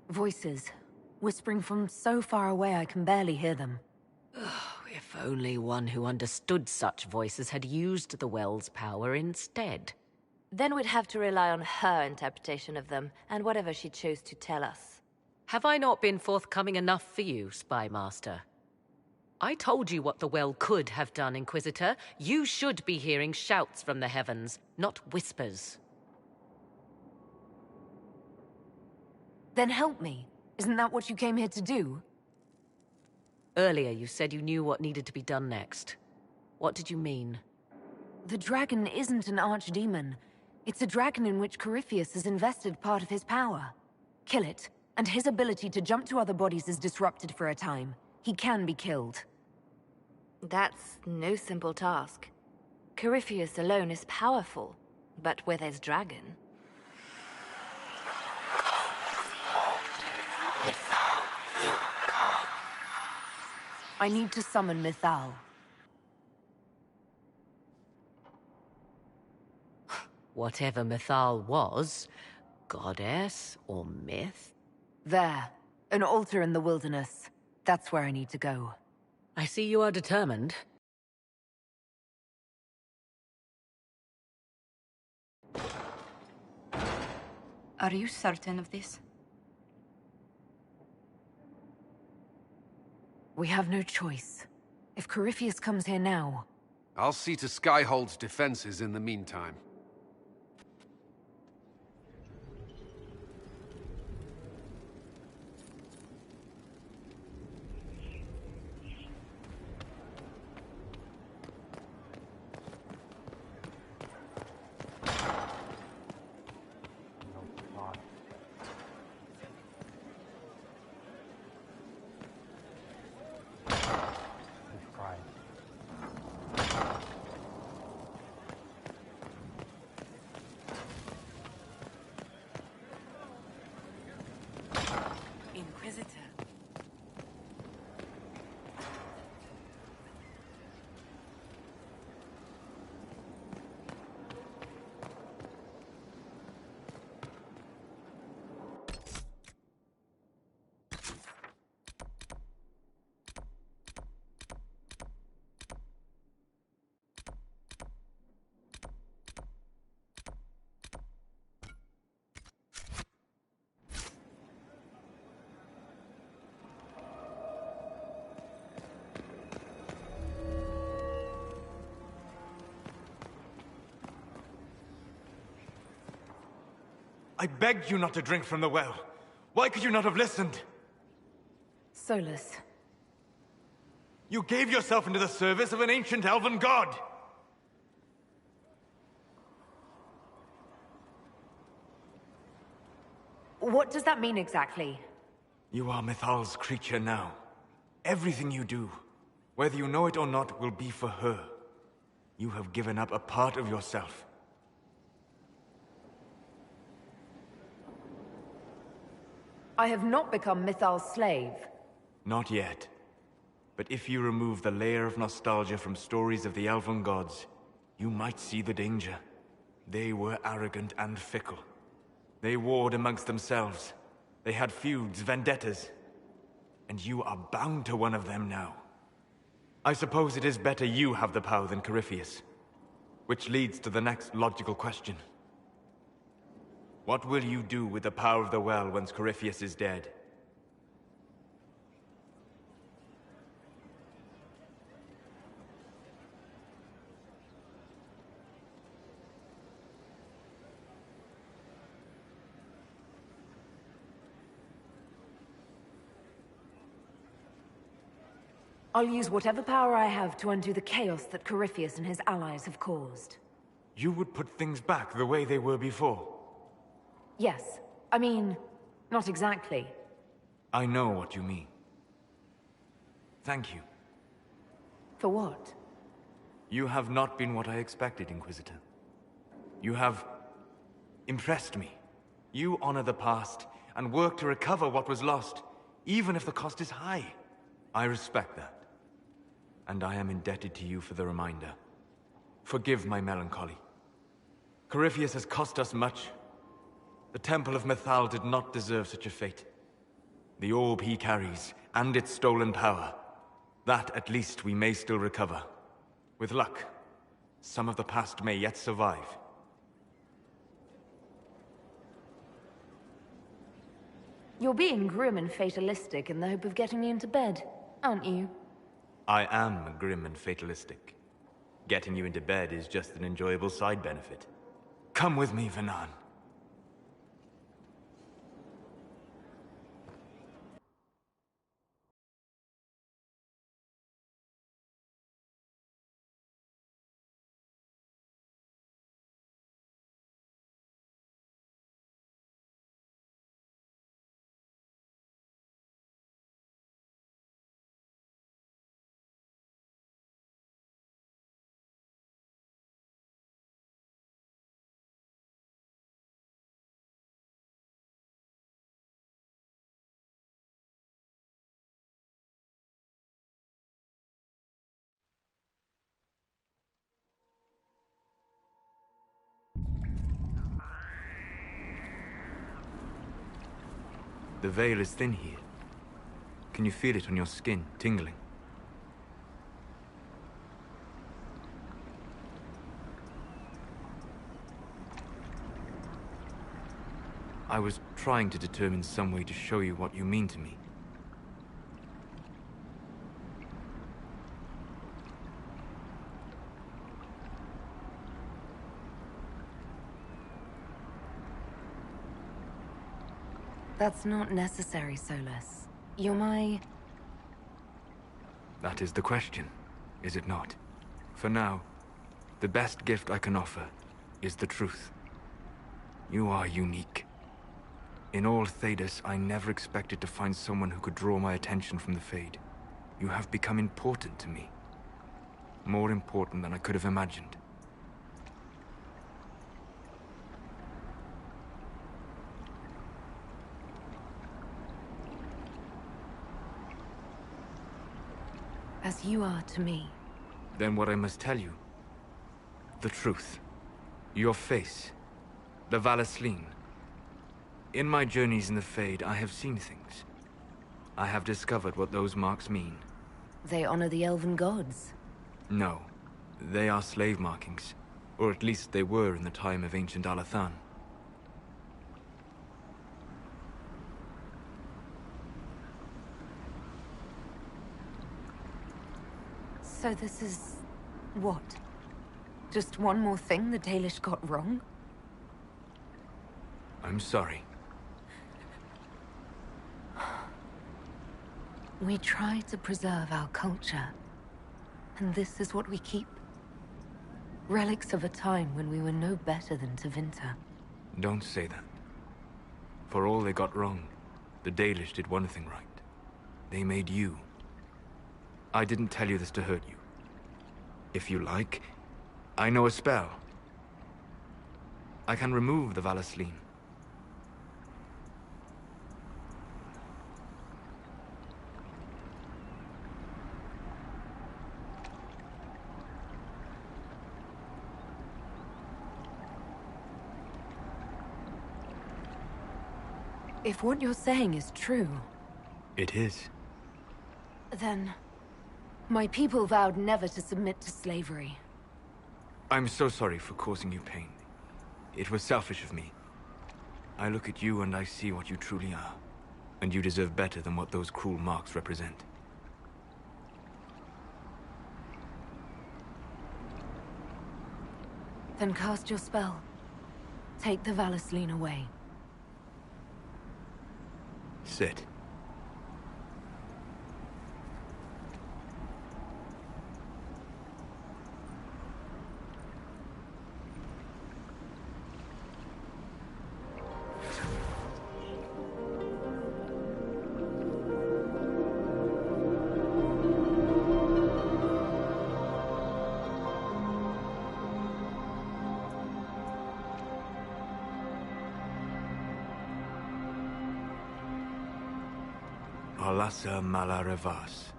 voices, whispering from so far away I can barely hear them. If only one who understood such voices had used the well's power instead. Then we'd have to rely on her interpretation of them, and whatever she chose to tell us. Have I not been forthcoming enough for you, Spy Master? I told you what the well could have done, Inquisitor. You should be hearing shouts from the heavens, not whispers. Then help me. Isn't that what you came here to do? Earlier you said you knew what needed to be done next. What did you mean? The dragon isn't an archdemon. It's a dragon in which Corypheus has invested part of his power. Kill it, and his ability to jump to other bodies is disrupted for a time. He can be killed. That's no simple task. Corypheus alone is powerful, but with his dragon... I need to summon Mythal. Whatever Mythal was, goddess or myth? There, an altar in the wilderness. That's where I need to go. I see you are determined. Are you certain of this? We have no choice. If Corypheus comes here now... I'll see to Skyhold's defenses in the meantime. I begged you not to drink from the well. Why could you not have listened? Solus. You gave yourself into the service of an ancient elven god! What does that mean exactly? You are Mythal's creature now. Everything you do, whether you know it or not, will be for her. You have given up a part of yourself. I have not become Mythal's slave. Not yet. But if you remove the layer of nostalgia from stories of the elven gods, you might see the danger. They were arrogant and fickle. They warred amongst themselves. They had feuds, vendettas. And you are bound to one of them now. I suppose it is better you have the power than Corypheus. Which leads to the next logical question. What will you do with the power of the well once Corypheus is dead? I'll use whatever power I have to undo the chaos that Corypheus and his allies have caused. You would put things back the way they were before? Yes. I mean, not exactly. I know what you mean. Thank you. For what? You have not been what I expected, Inquisitor. You have impressed me. You honor the past and work to recover what was lost, even if the cost is high. I respect that. And I am indebted to you for the reminder. Forgive my melancholy. Corypheus has cost us much. The Temple of Mythal did not deserve such a fate. The orb he carries, and its stolen power, that at least we may still recover. With luck, some of the past may yet survive. You're being grim and fatalistic in the hope of getting me into bed, aren't you? I am grim and fatalistic. Getting you into bed is just an enjoyable side benefit. Come with me, Vanan. The veil is thin here. Can you feel it on your skin, tingling? I was trying to determine some way to show you what you mean to me. That's not necessary, Solus. You're my... That is the question, is it not? For now, the best gift I can offer is the truth. You are unique. In all Thedas, I never expected to find someone who could draw my attention from the Fade. You have become important to me. More important than I could have imagined. As you are to me. Then what I must tell you, the truth. Your face, the Valasleen. In my journeys in the Fade, I have seen things. I have discovered what those marks mean. They honor the elven gods. No, they are slave markings. Or at least they were in the time of ancient Alathan. So this is... what? Just one more thing the Dalish got wrong? I'm sorry. We try to preserve our culture, and this is what we keep. Relics of a time when we were no better than Tevinter. Don't say that. For all they got wrong, the Dalish did one thing right. They made you. I didn't tell you this to hurt you. If you like, I know a spell. I can remove the Valasleen. If what you're saying is true... It is. Then... my people vowed never to submit to slavery. I'm so sorry for causing you pain. It was selfish of me. I look at you and I see what you truly are. And you deserve better than what those cruel marks represent. Then cast your spell. Take the Valasleen away. Sit. Alasa Malarevas.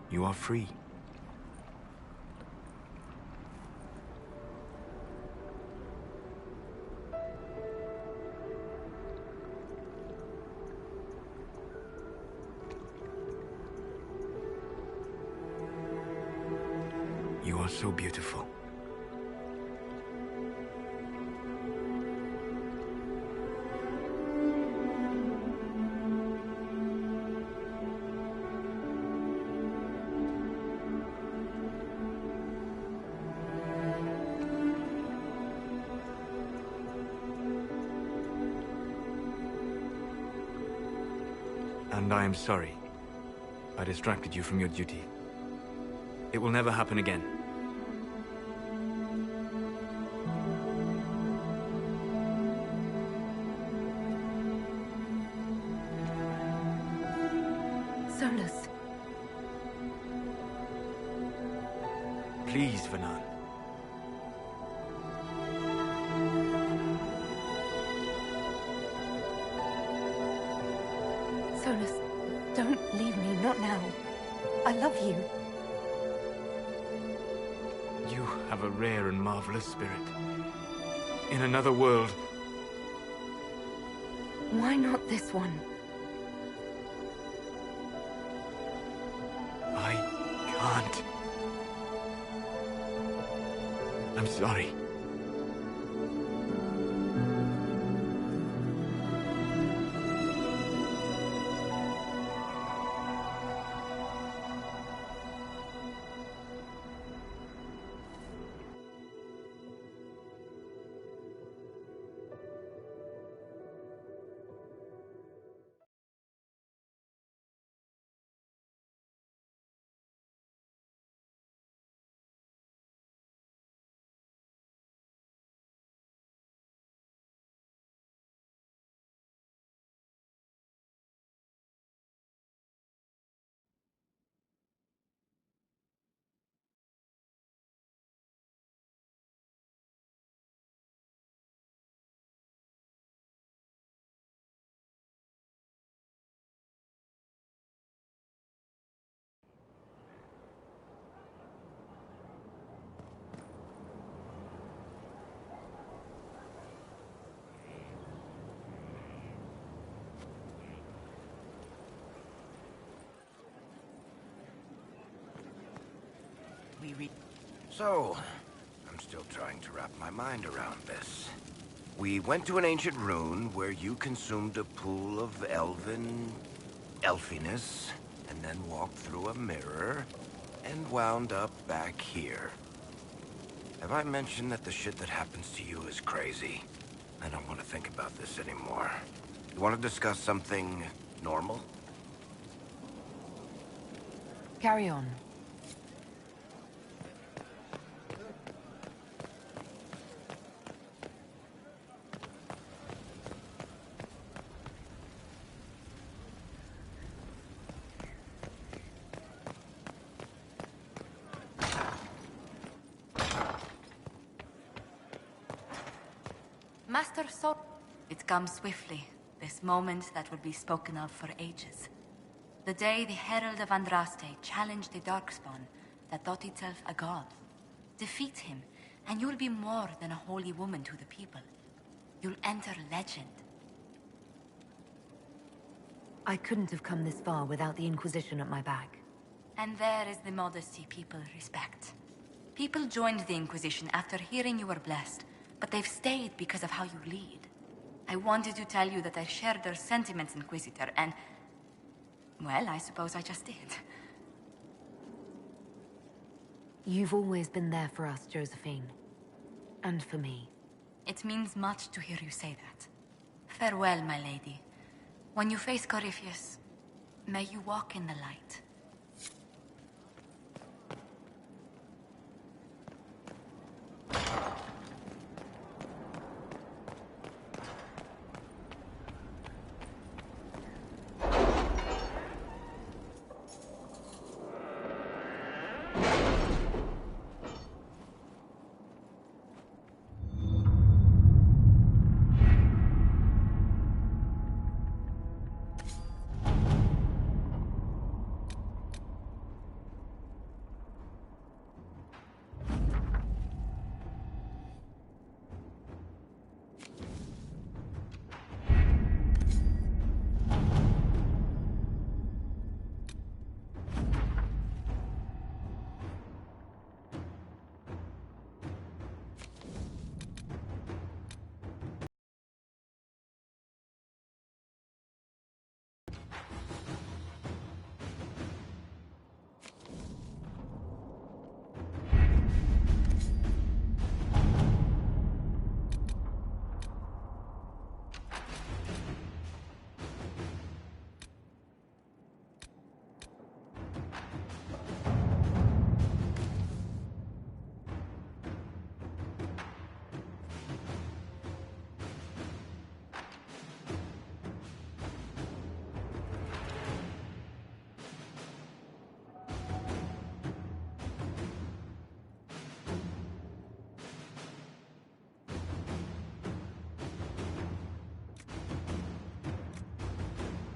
You are free. You are so beautiful. And I am sorry. I distracted you from your duty. It will never happen again. Solas. Please, Vanan. Solas, don't leave me, not now. I love you. You have a rare and marvelous spirit. In another world. Why not this one? I can't. I'm sorry. So, I'm still trying to wrap my mind around this. We went to an ancient rune where you consumed a pool of elfiness, and then walked through a mirror, and wound up back here. Have I mentioned that the shit that happens to you is crazy? I don't want to think about this anymore. You want to discuss something normal? Carry on. Master Sol... It comes swiftly, this moment that will be spoken of for ages. The day the Herald of Andraste challenged the Darkspawn that thought itself a god. Defeat him, and you'll be more than a holy woman to the people. You'll enter legend. I couldn't have come this far without the Inquisition at my back. And there is the modesty people respect. People joined the Inquisition after hearing you were blessed, but they've stayed because of how you lead. I wanted to tell you that I shared their sentiments, Inquisitor, and... well, I suppose I just did. You've always been there for us, Josephine. And for me. It means much to hear you say that. Farewell, my lady. When you face Corypheus, may you walk in the light.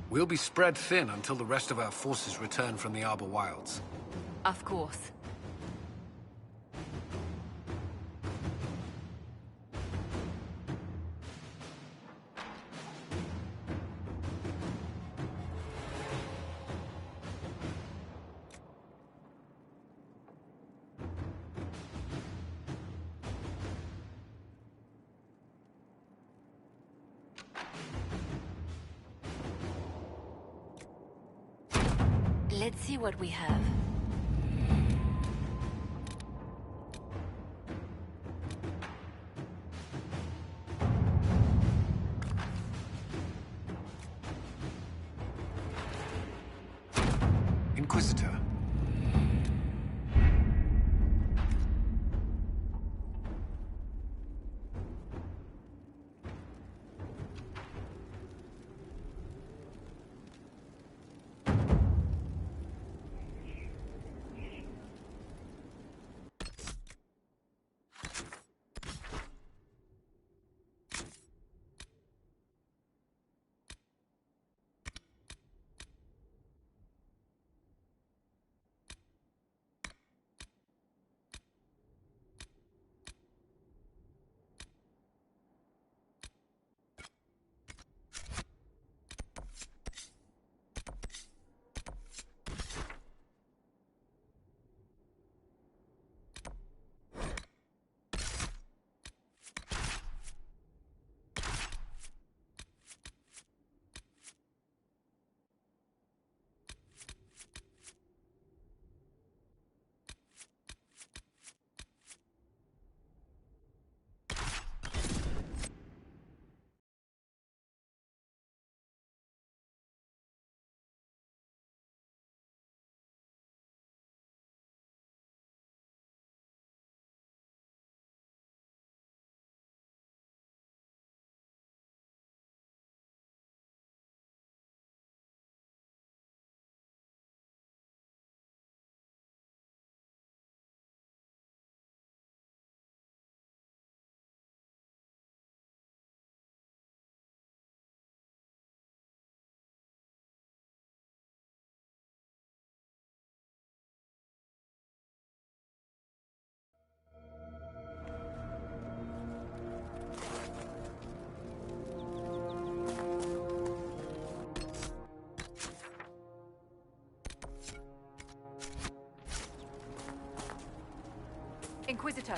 We'll be spread thin until the rest of our forces return from the Arbor Wilds. Of course. Let's see what we have. Inquisitor. Inquisitor.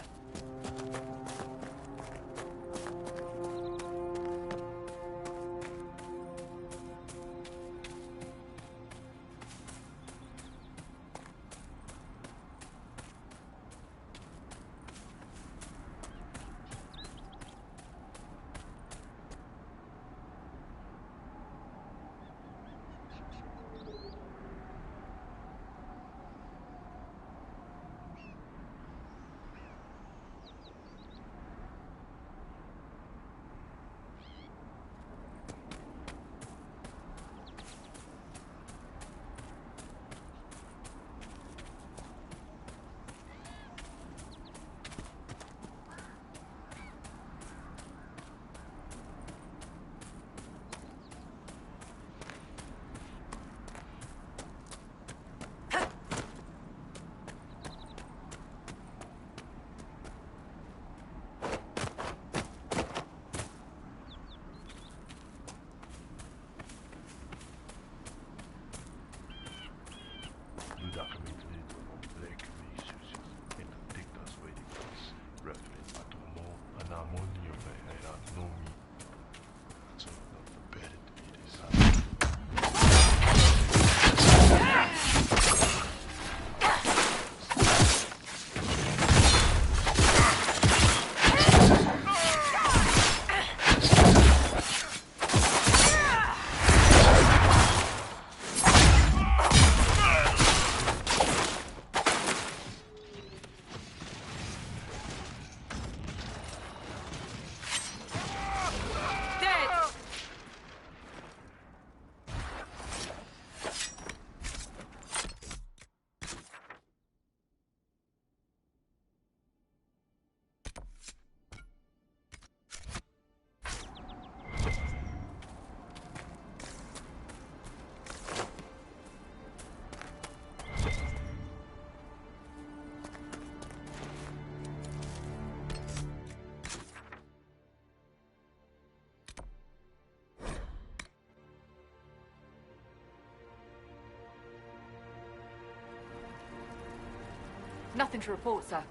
Nothing to report, sir.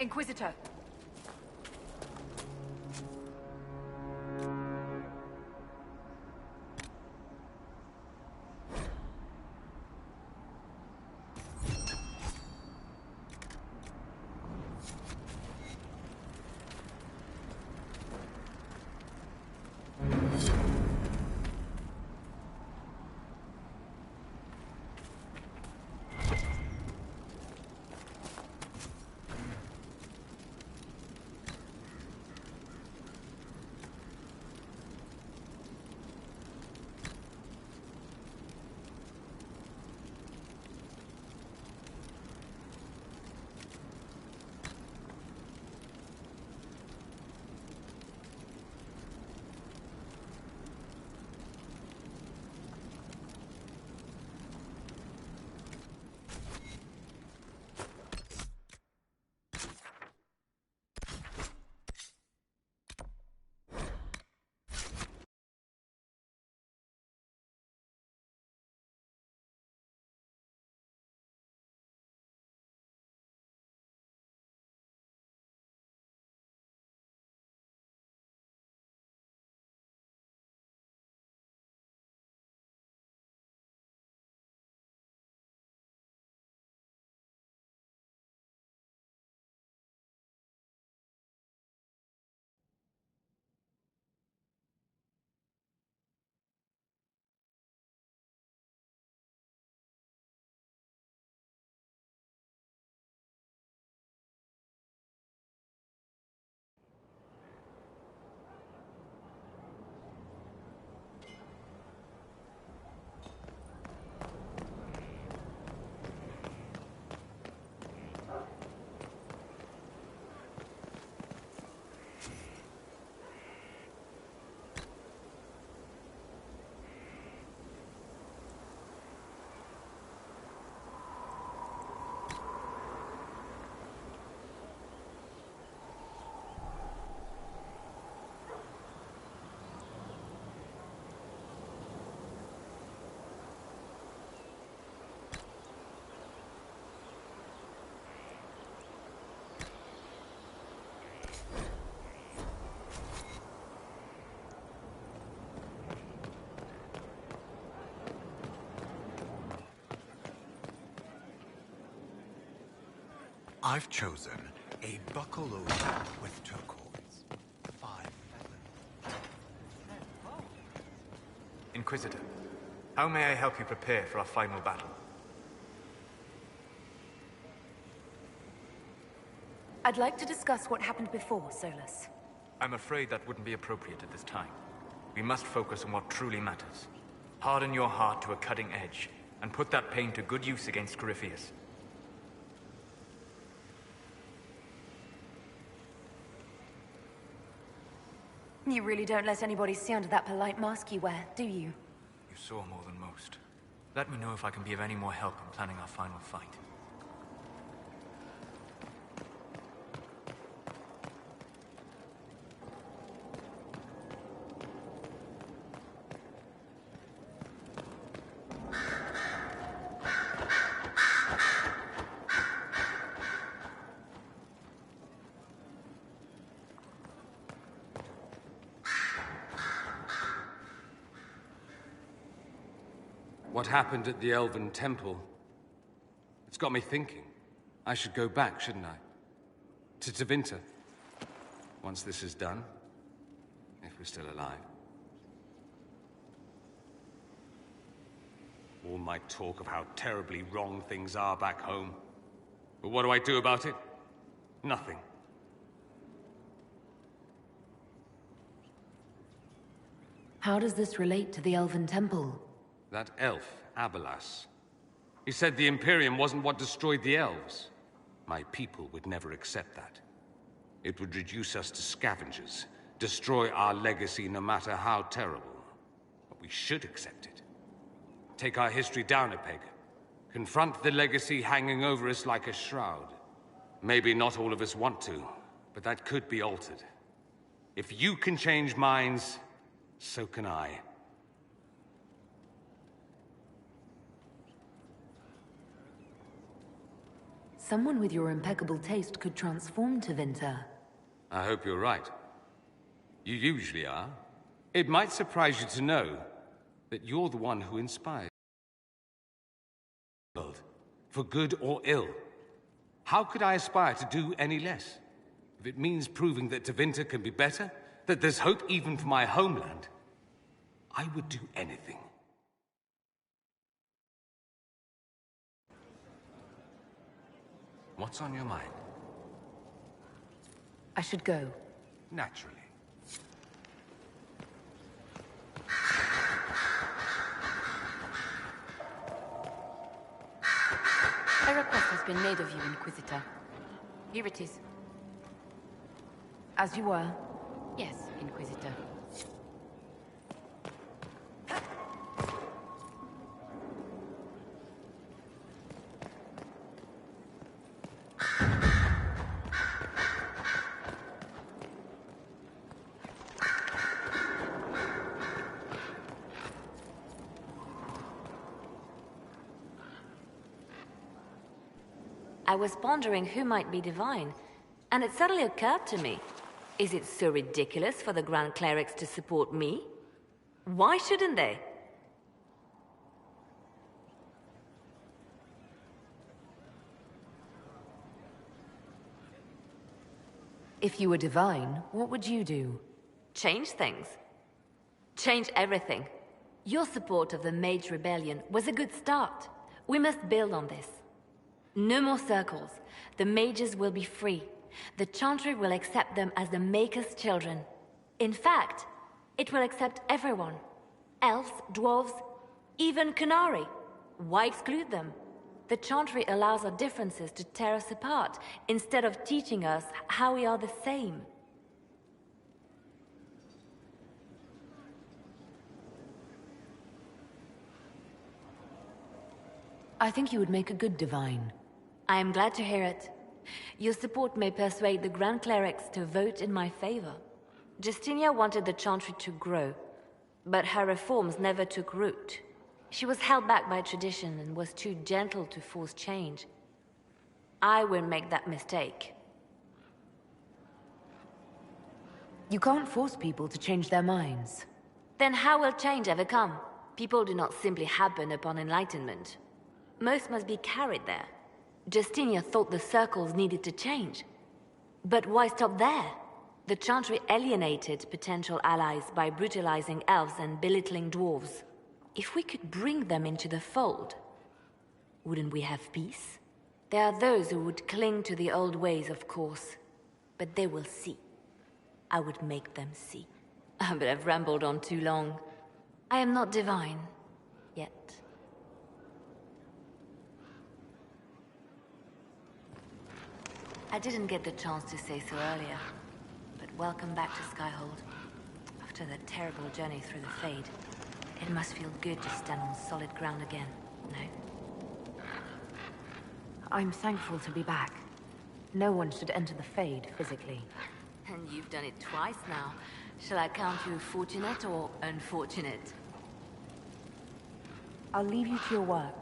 Inquisitor. I've chosen a buckle with turquoise. 5 feathers. Inquisitor, how may I help you prepare for our final battle? I'd like to discuss what happened before, Solus. I'm afraid that wouldn't be appropriate at this time. We must focus on what truly matters. Harden your heart to a cutting edge, and put that pain to good use against Corypheus. You really don't let anybody see under that polite mask you wear, do you? You saw more than most. Let me know if I can be of any more help in planning our final fight. What happened at the Elven Temple? It's got me thinking. I should go back, shouldn't I? To Tevinter. Once this is done. If we're still alive. All my talk of how terribly wrong things are back home. But what do I do about it? Nothing. How does this relate to the Elven Temple? That elf, Abelas. He said the Imperium wasn't what destroyed the elves. My people would never accept that. It would reduce us to scavengers, destroy our legacy no matter how terrible. But we should accept it. Take our history down a peg. Confront the legacy hanging over us like a shroud. Maybe not all of us want to, but that could be altered. If you can change minds, so can I. Someone with your impeccable taste could transform Tevinter. I hope you're right. You usually are. It might surprise you to know that you're the one who inspired the world, for good or ill. How could I aspire to do any less? If it means proving that Tevinter can be better, that there's hope even for my homeland, I would do anything. What's on your mind? I should go. Naturally. A request has been made of you, Inquisitor. Here it is. As you were. Yes, Inquisitor. I was pondering who might be divine, and it suddenly occurred to me. Is it so ridiculous for the Grand Clerics to support me? Why shouldn't they? If you were divine, what would you do? Change things. Change everything. Your support of the Mage Rebellion was a good start. We must build on this. No more circles. The mages will be free. The Chantry will accept them as the Maker's children. In fact, it will accept everyone. Elves, dwarves, even Qunari. Why exclude them? The Chantry allows our differences to tear us apart, instead of teaching us how we are the same. I think you would make a good divine. I am glad to hear it. Your support may persuade the Grand Clerics to vote in my favor. Justinia wanted the Chantry to grow, but her reforms never took root. She was held back by tradition and was too gentle to force change. I won't make that mistake. You can't force people to change their minds. Then how will change ever come? People do not simply happen upon enlightenment. Most must be carried there. Justinia thought the circles needed to change. But why stop there? The Chantry alienated potential allies by brutalizing elves and belittling dwarves. If we could bring them into the fold, wouldn't we have peace? There are those who would cling to the old ways, of course. But they will see. I would make them see. But I've rambled on too long. I am not divine. Yet. I didn't get the chance to say so earlier, but welcome back to Skyhold. After that terrible journey through the Fade, it must feel good to stand on solid ground again, no? I'm thankful to be back. No one should enter the Fade physically. And you've done it twice now. Shall I count you fortunate or unfortunate? I'll leave you to your work.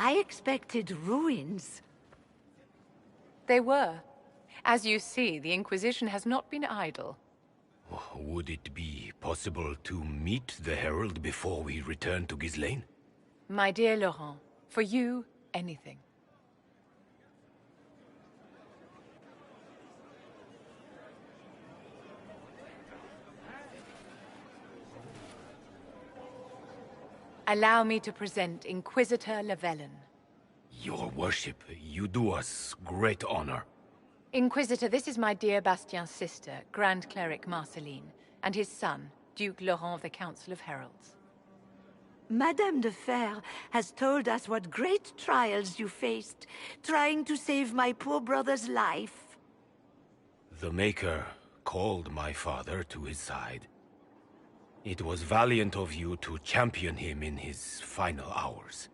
I expected ruins. They were. As you see, the Inquisition has not been idle. Would it be possible to meet the Herald before we return to Ghislaine? My dear Laurent, for you, anything. Allow me to present Inquisitor Llewellyn. Your worship, you do us great honor. Inquisitor, this is my dear Bastien's sister, Grand Cleric Marceline, and his son, Duke Laurent of the Council of Heralds. Madame de Fer has told us what great trials you faced, trying to save my poor brother's life. The Maker called my father to his side. It was valiant of you to champion him in his final hours.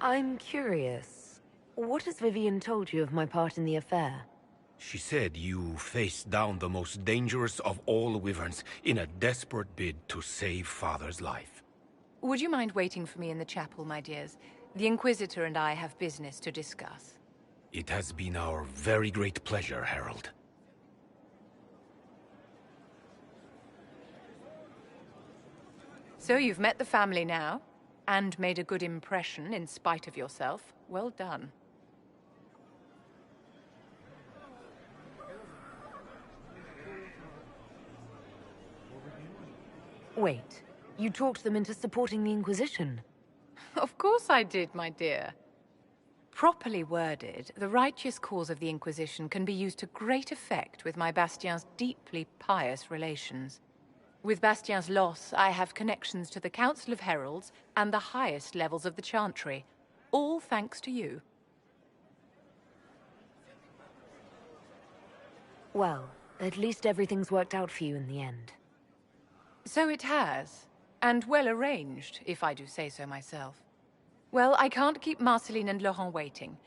I'm curious. What has Vivienne told you of my part in the affair? She said you faced down the most dangerous of all wyverns in a desperate bid to save Father's life. Would you mind waiting for me in the chapel, my dears? The Inquisitor and I have business to discuss. It has been our very great pleasure, Herald. So you've met the family now, and made a good impression in spite of yourself. Well done. Wait, you talked them into supporting the Inquisition? Of course I did, my dear. Properly worded, the righteous cause of the Inquisition can be used to great effect with my Bastien's deeply pious relations. With Bastien's loss, I have connections to the Council of Heralds and the highest levels of the Chantry, all thanks to you. Well, at least everything's worked out for you in the end. So it has, and well arranged, if I do say so myself. Well, I can't keep Marceline and Laurent waiting.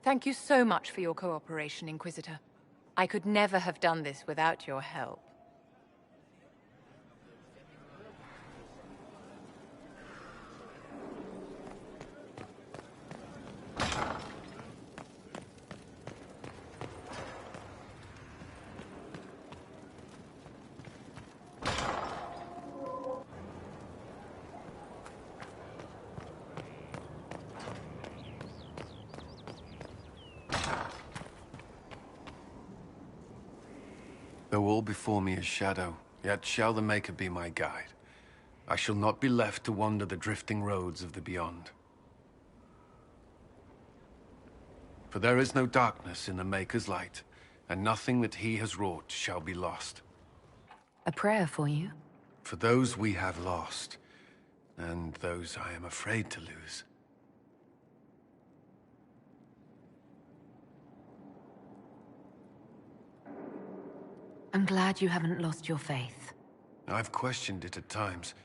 Thank you so much for your cooperation, Inquisitor. I could never have done this without your help. Though all before me is shadow, yet shall the Maker be my guide. I shall not be left to wander the drifting roads of the beyond. For there is no darkness in the Maker's light, and nothing that he has wrought shall be lost. A prayer for you? For those we have lost, and those I am afraid to lose. I'm glad you haven't lost your faith. I've questioned it at times,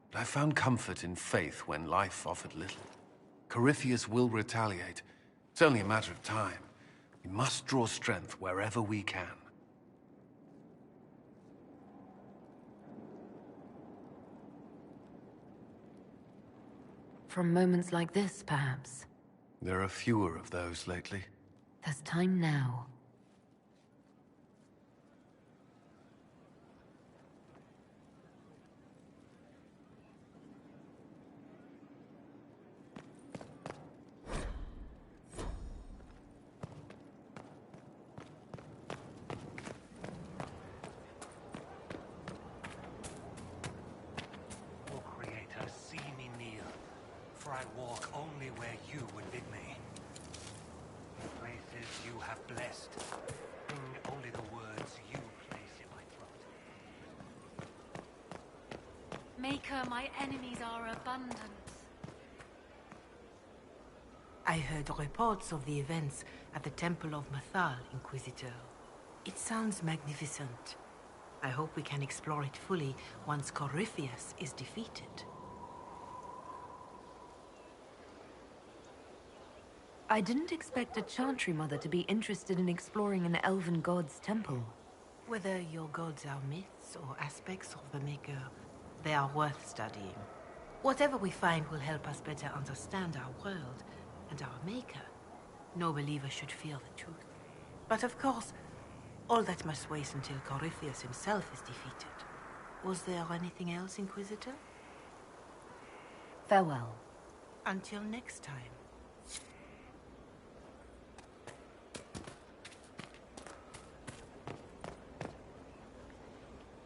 but I found comfort in faith when life offered little. Corypheus will retaliate. It's only a matter of time. We must draw strength wherever we can. From moments like this, perhaps. There are fewer of those lately. There's time now. I walk only where you would bid me. The places you have blessed, bring only the words you place in my throat. Maker, my enemies are abundant. I heard reports of the events at the Temple of Mythal, Inquisitor. It sounds magnificent. I hope we can explore it fully once Corypheus is defeated. I didn't expect a Chantry Mother to be interested in exploring an elven god's temple. Whether your gods are myths or aspects of the Maker, they are worth studying. Whatever we find will help us better understand our world and our Maker. No believer should fear the truth. But of course, all that must wait until Corypheus himself is defeated. Was there anything else, Inquisitor? Farewell. Until next time.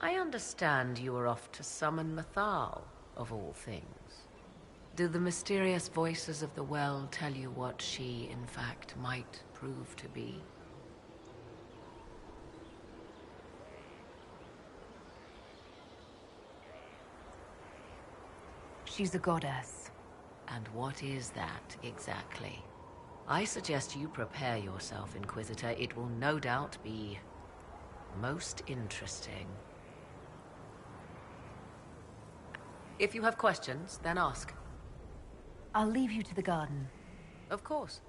I understand you were off to summon Mythal, of all things. Do the mysterious voices of the well tell you what she, in fact, might prove to be? She's a goddess. And what is that, exactly? I suggest you prepare yourself, Inquisitor. It will no doubt be most interesting. If you have questions, then ask. I'll leave you to the garden. Of course.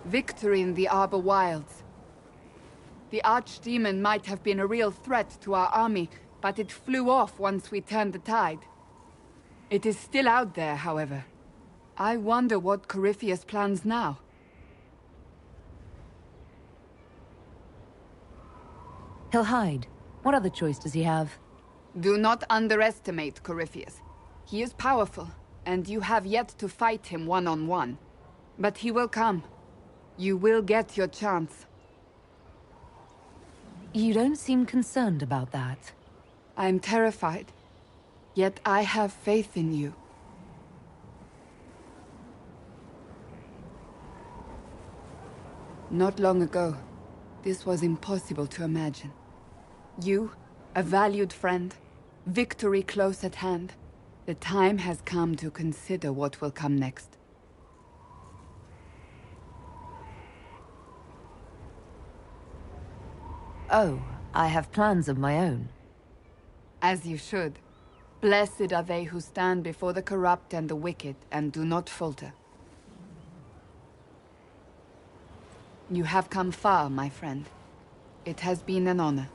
Victory in the Arbor Wilds. The Archdemon might have been a real threat to our army, but it flew off once we turned the tide. It is still out there, however. I wonder what Corypheus plans now. He'll hide. What other choice does he have? Do not underestimate Corypheus. He is powerful, and you have yet to fight him one-on-one. But he will come. You will get your chance. You don't seem concerned about that. I'm terrified. Yet I have faith in you. Not long ago, this was impossible to imagine. You, a valued friend, victory close at hand. The time has come to consider what will come next. Oh, I have plans of my own. As you should. Blessed are they who stand before the corrupt and the wicked, and do not falter. You have come far, my friend. It has been an honor.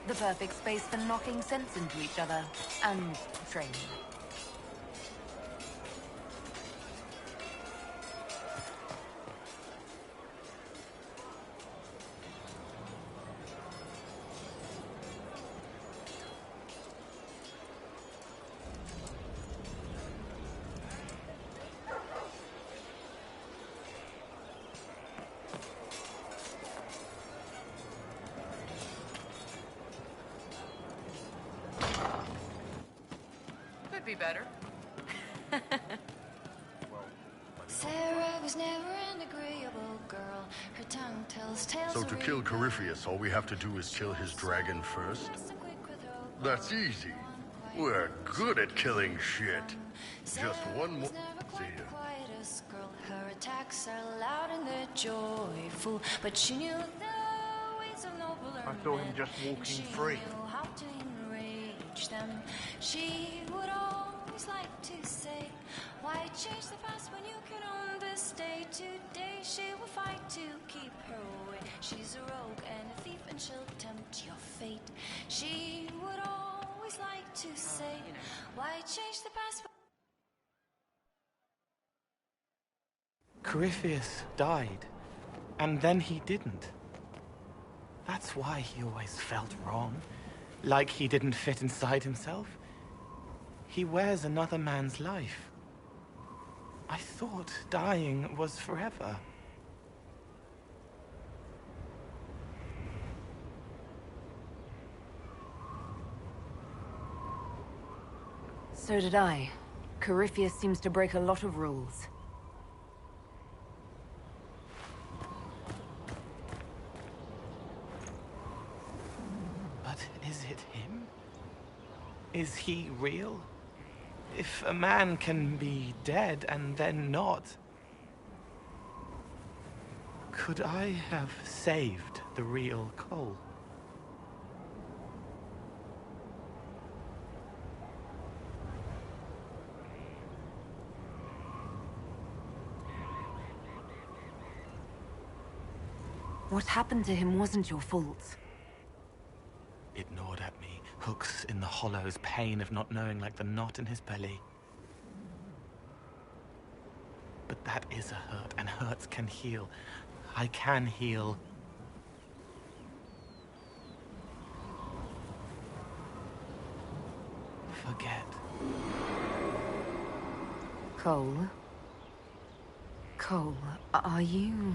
The perfect space for knocking sense into each other, and training. Be better. Sarah was never an agreeable girl. Her tongue tells tales. So to kill Corypheus, all we have to do is kill his dragon first? That's easy. We're good at killing shit. Just one more. See ya. Her attacks are loud and they're joyful, but she knew the ways of nobler I saw him just walking free. how to enrage them. She would always like to say, why change the past when you can own this day? Today she will fight to keep her way. She's a rogue and a thief and she'll tempt your fate. She would always like to say, why change the past? Corypheus died, and then he didn't. That's why he always felt wrong, like he didn't fit inside himself. He wears another man's life. I thought dying was forever. So did I. Corypheus seems to break a lot of rules. But it him? Is he real? If a man can be dead and then not, could I have saved the real Cole? What happened to him wasn't your fault. It gnawed at me, hooks in the hollows, pain of not knowing like the knot in his belly. But that is a hurt, and hurts can heal. I can heal. Forget. Cole? Cole, are you...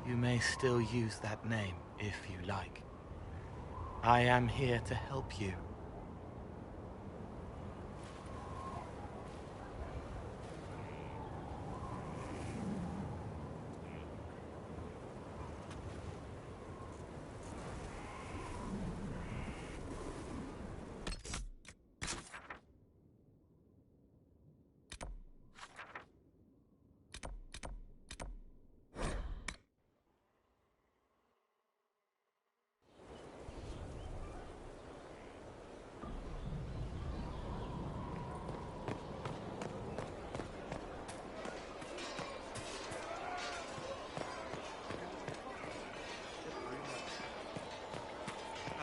You may still use that name, if you like. I am here to help you.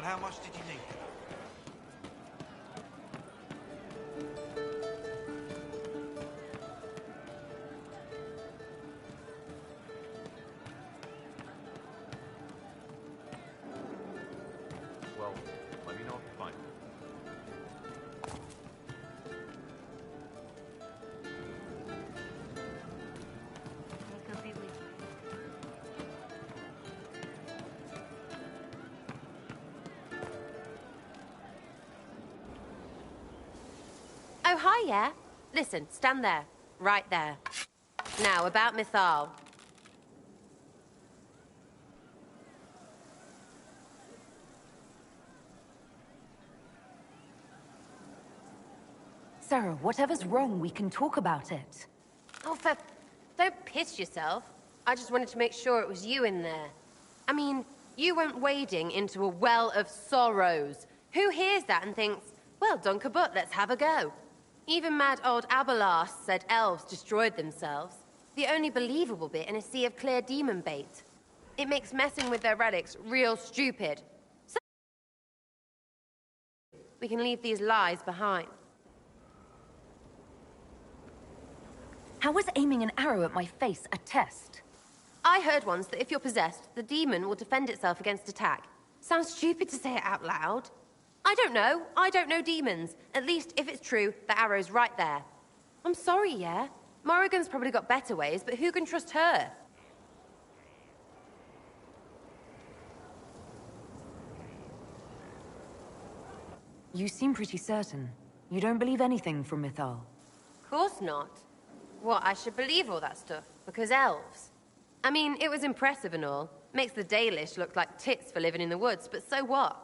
How much did you need? Well, let me know if you find it. Oh, hi, yeah. Listen, stand there. Right there. Now, about Mythal. Sarah, whatever's wrong, we can talk about it. Oh, don't piss yourself. I just wanted to make sure it was you in there. I mean, you went wading into a well of sorrows. Who hears that and thinks, well, Dunkerbutt, let's have a go? Even mad old Abelas said elves destroyed themselves. The only believable bit in a sea of clear demon bait. It makes messing with their relics real stupid. So we can leave these lies behind. How is aiming an arrow at my face a test? I heard once that if you're possessed, the demon will defend itself against attack. Sounds stupid to say it out loud. I don't know. I don't know demons. At least, if it's true, the arrow's right there. I'm sorry, yeah? Morrigan's probably got better ways, but who can trust her? You seem pretty certain. You don't believe anything from Mythal. Course not. What, I should believe all that stuff? Because elves? I mean, it was impressive and all. Makes the Dalish look like tits for living in the woods, but so what?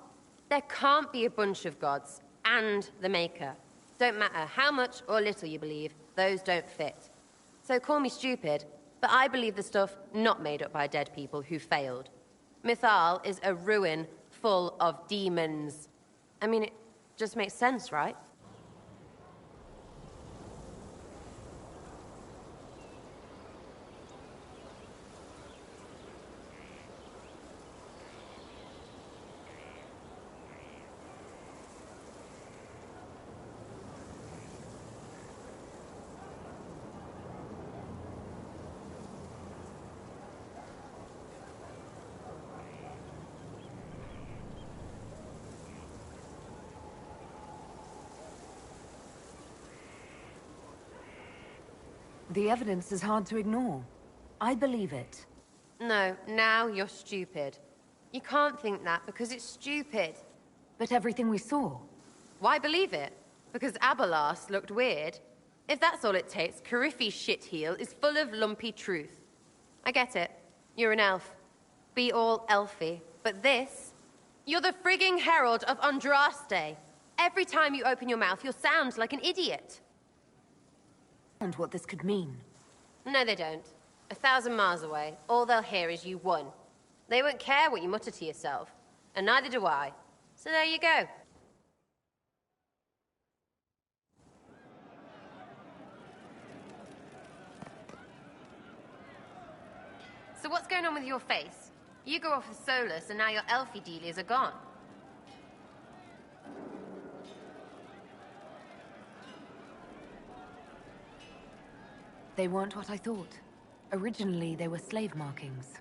There can't be a bunch of gods and the Maker. Don't matter how much or little you believe, those don't fit. So call me stupid, but I believe the stuff not made up by dead people who failed. Mythal is a ruin full of demons. I mean, it just makes sense, right? The evidence is hard to ignore. I believe it. No, now you're stupid. You can't think that because it's stupid. But everything we saw. Why believe it? Because Abelas looked weird? If that's all it takes, Cariffi's shitheel is full of lumpy truth. I get it. You're an elf. be all elfy. But this, you're the frigging herald of Andraste. Every time you open your mouth, you'll sound like an idiot. And what this could mean. No, they don't. 1,000 miles away, all they'll hear is you won. They won't care what you mutter to yourself, and neither do I. So there you go. So what's going on with your face? You go off with Solus, and now your elfie dealies are gone. They weren't what I thought. Originally, they were slave markings.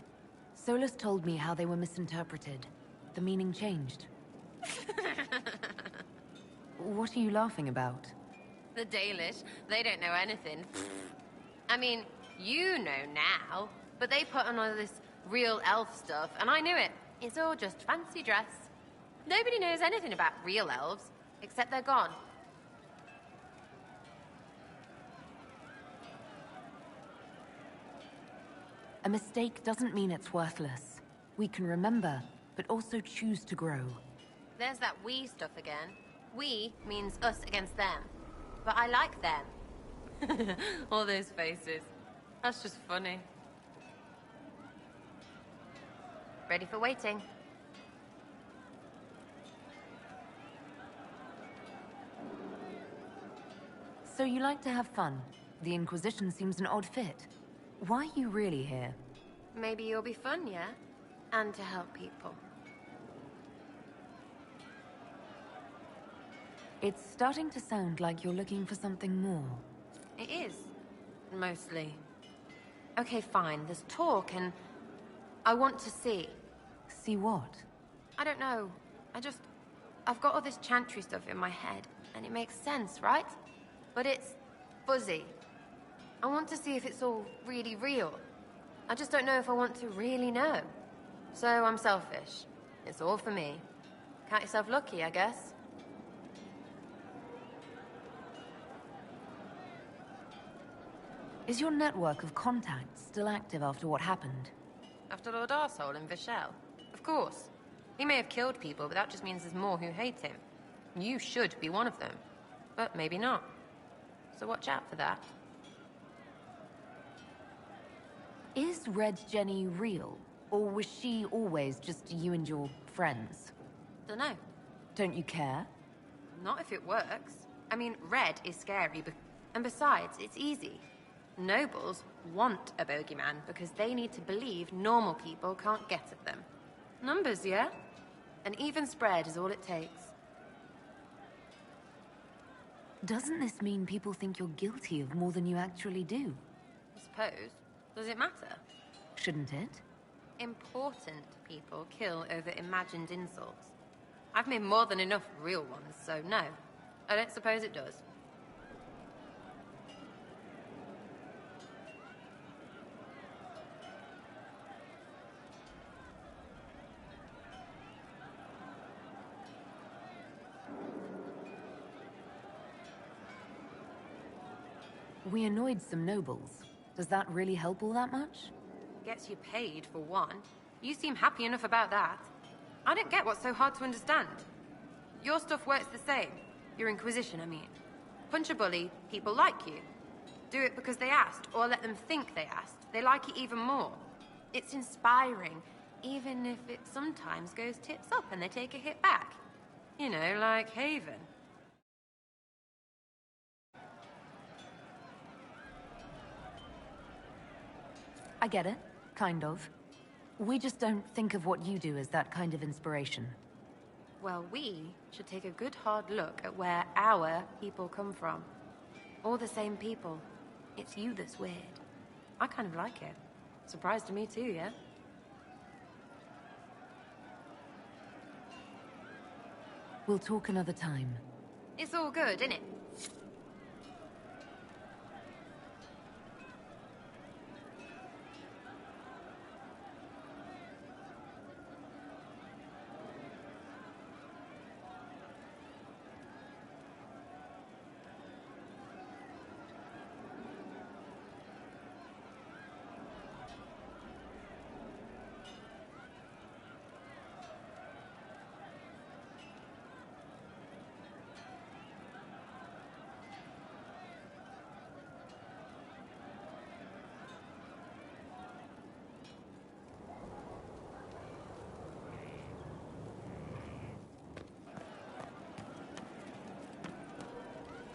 Solus told me how they were misinterpreted. The meaning changed. What are you laughing about? The Dalish, they don't know anything. I mean, you know now, but they put on all this real elf stuff, and I knew it. It's all just fancy dress. Nobody knows anything about real elves, except they're gone. A mistake doesn't mean it's worthless. We can remember, but also choose to grow. There's that we stuff again. We means us against them. But I like them. All those faces. That's just funny. Ready for waiting. So you like to have fun. The Inquisition seems an odd fit. Why are you really here? Maybe you'll be fun, yeah? And to help people. It's starting to sound like you're looking for something more. It is. Mostly. Okay, fine. There's talk and... I want to see. See what? I don't know. I've got all this chantry stuff in my head, and it makes sense, right? But it's fuzzy. I want to see if it's all really real. I just don't know if I want to really know. So I'm selfish. It's all for me. Count yourself lucky, I guess. Is your network of contacts still active after what happened? After Lord Arsehole in Vishel? Of course. He may have killed people, but that just means there's more who hate him. You should be one of them. But maybe not. So watch out for that. Is Red Jenny real? Or was she always just you and your friends? Dunno. Don't you care? Not if it works. I mean, Red is scary, and besides, it's easy. Nobles want a bogeyman because they need to believe normal people can't get at them. Numbers, yeah? An even spread is all it takes. Doesn't this mean people think you're guilty of more than you actually do? I suppose. Does it matter? Shouldn't it? Important people kill over imagined insults. I've made more than enough real ones, so no. I don't suppose it does. We annoyed some nobles. Does that really help all that much? Gets you paid, for one. You seem happy enough about that. I don't get what's so hard to understand. Your stuff works the same. Your Inquisition, I mean. Punch a bully, people like you. Do it because they asked, or let them think they asked. They like it even more. It's inspiring, even if it sometimes goes tits up and they take a hit back. You know, like Haven. I get it. Kind of. We just don't think of what you do as that kind of inspiration. Well, we should take a good hard look at where our people come from. All the same people. It's you that's weird. I kind of like it. Surprised to me too, yeah? We'll talk another time. It's all good, isn't it?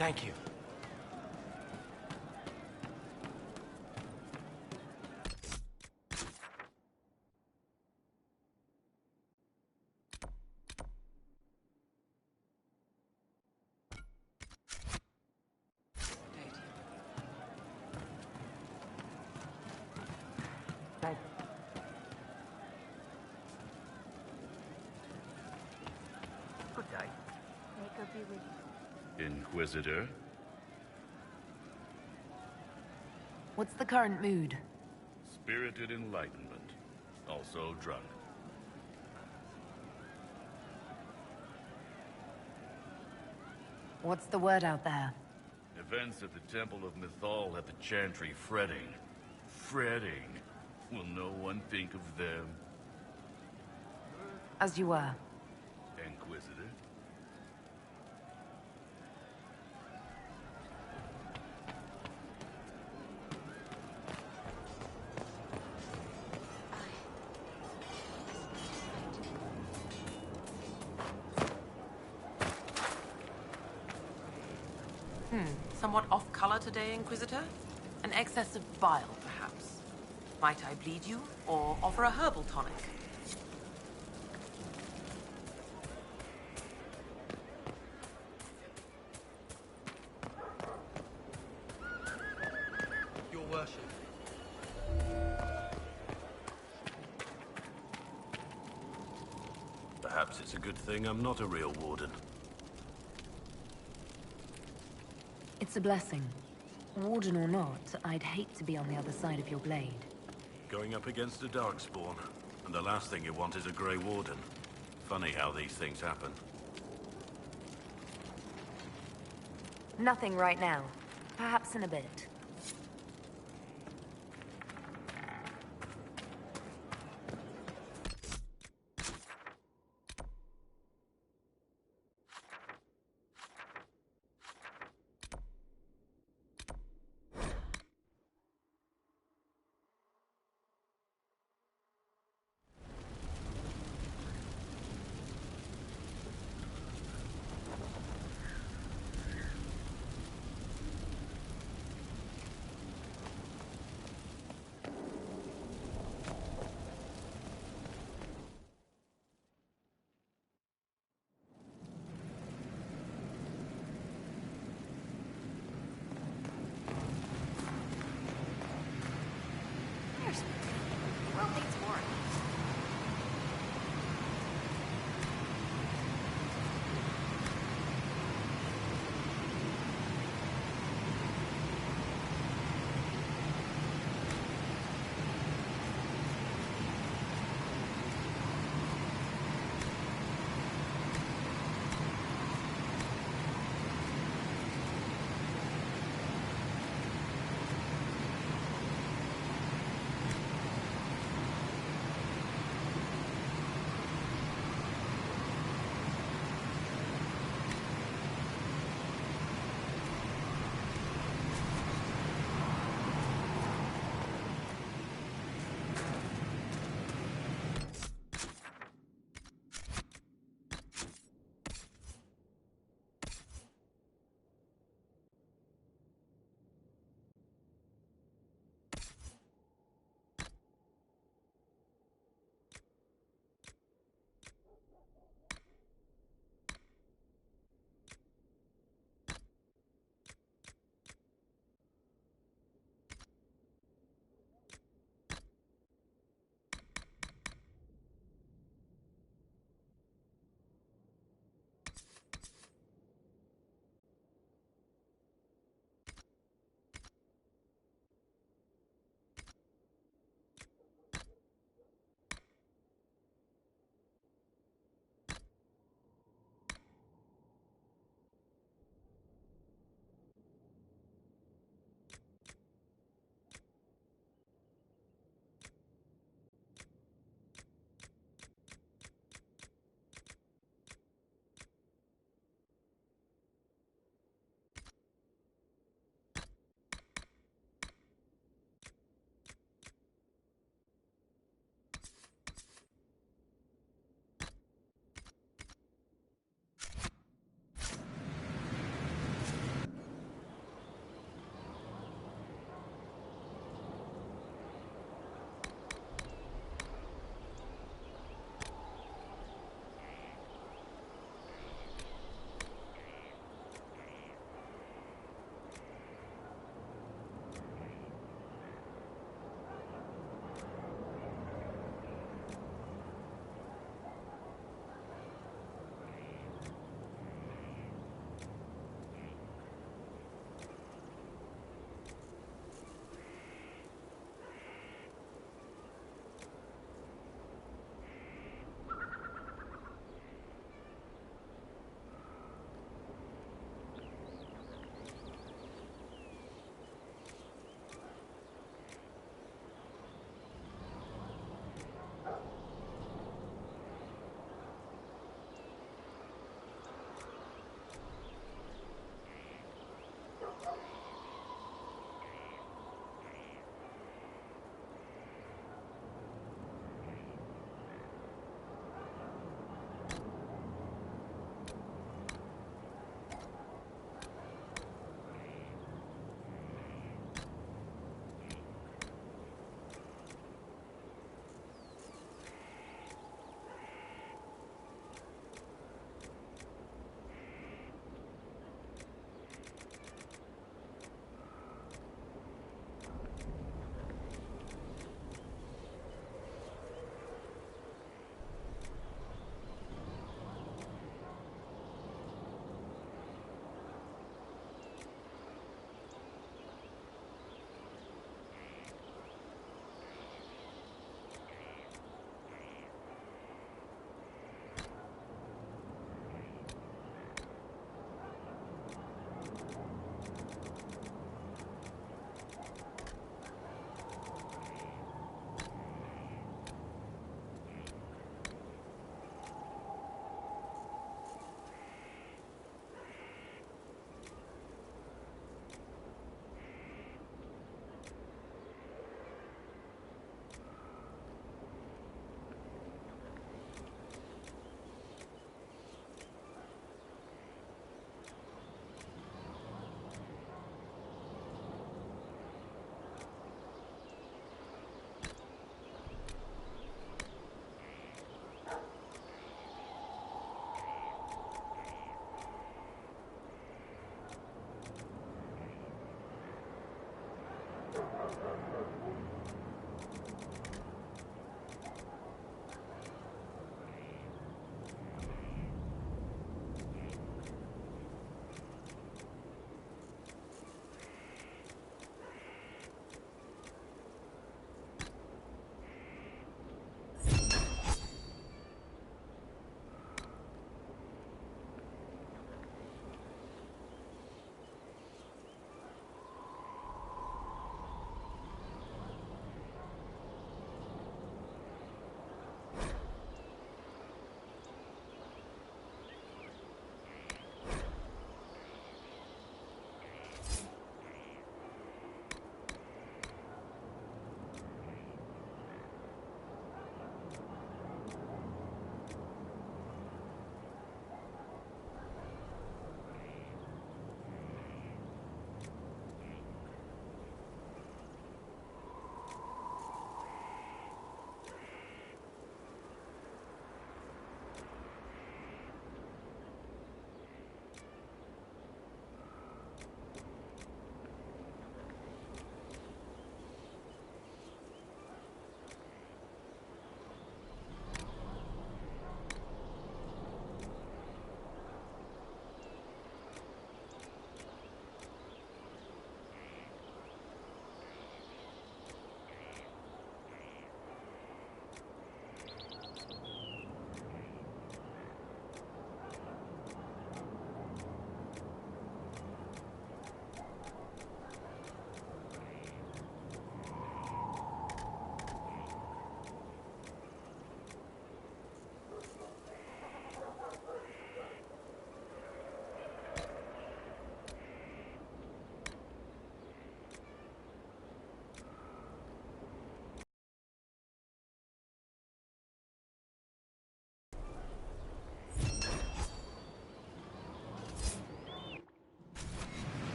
Thank you. Good day. Maker be with you. Inquisitor? What's the current mood? Spirited enlightenment. Also drunk. What's the word out there? Events at the Temple of Mythal have the Chantry fretting. Fretting. Will no one think of them? As you were. Inquisitor? Somewhat off-color today, Inquisitor? An excess of bile, perhaps? Might I bleed you, or offer a herbal tonic? Your worship. Perhaps it's a good thing I'm not a real warden. It's a blessing. Warden or not, I'd hate to be on the other side of your blade. Going up against a Darkspawn, and the last thing you want is a Grey Warden. Funny how these things happen. Nothing right now. Perhaps in a bit.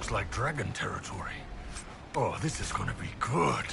Looks like dragon territory. Oh, this is gonna be good.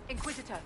Inquisitor.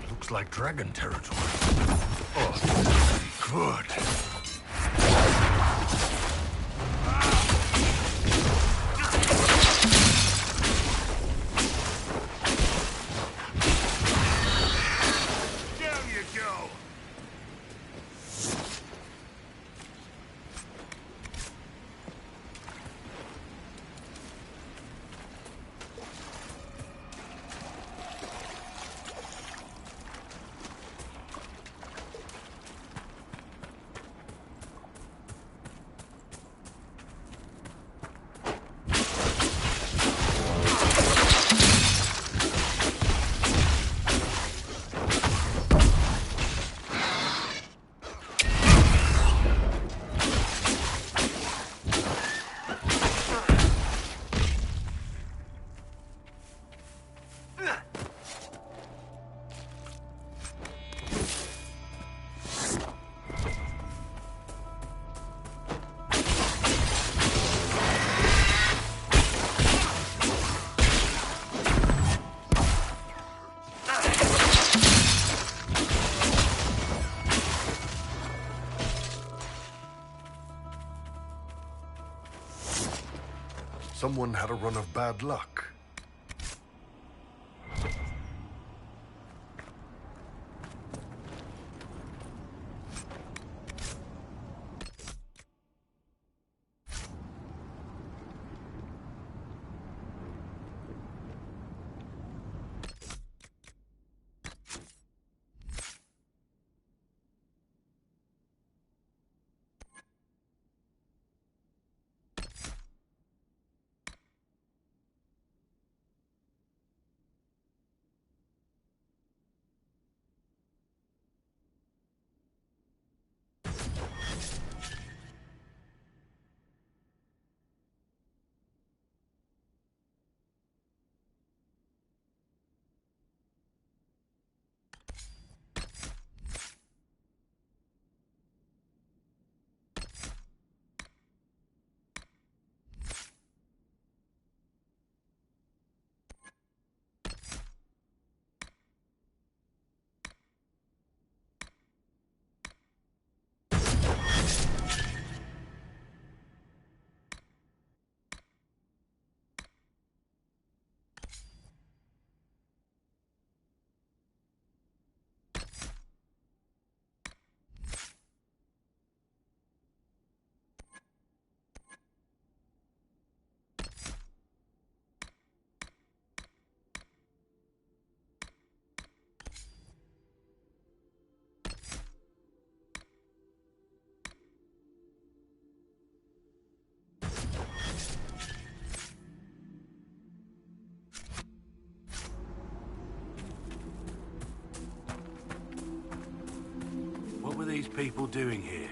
Looks like dragon territory. Oh, this is gonna be good. Someone had a run of bad luck. What were these people doing here?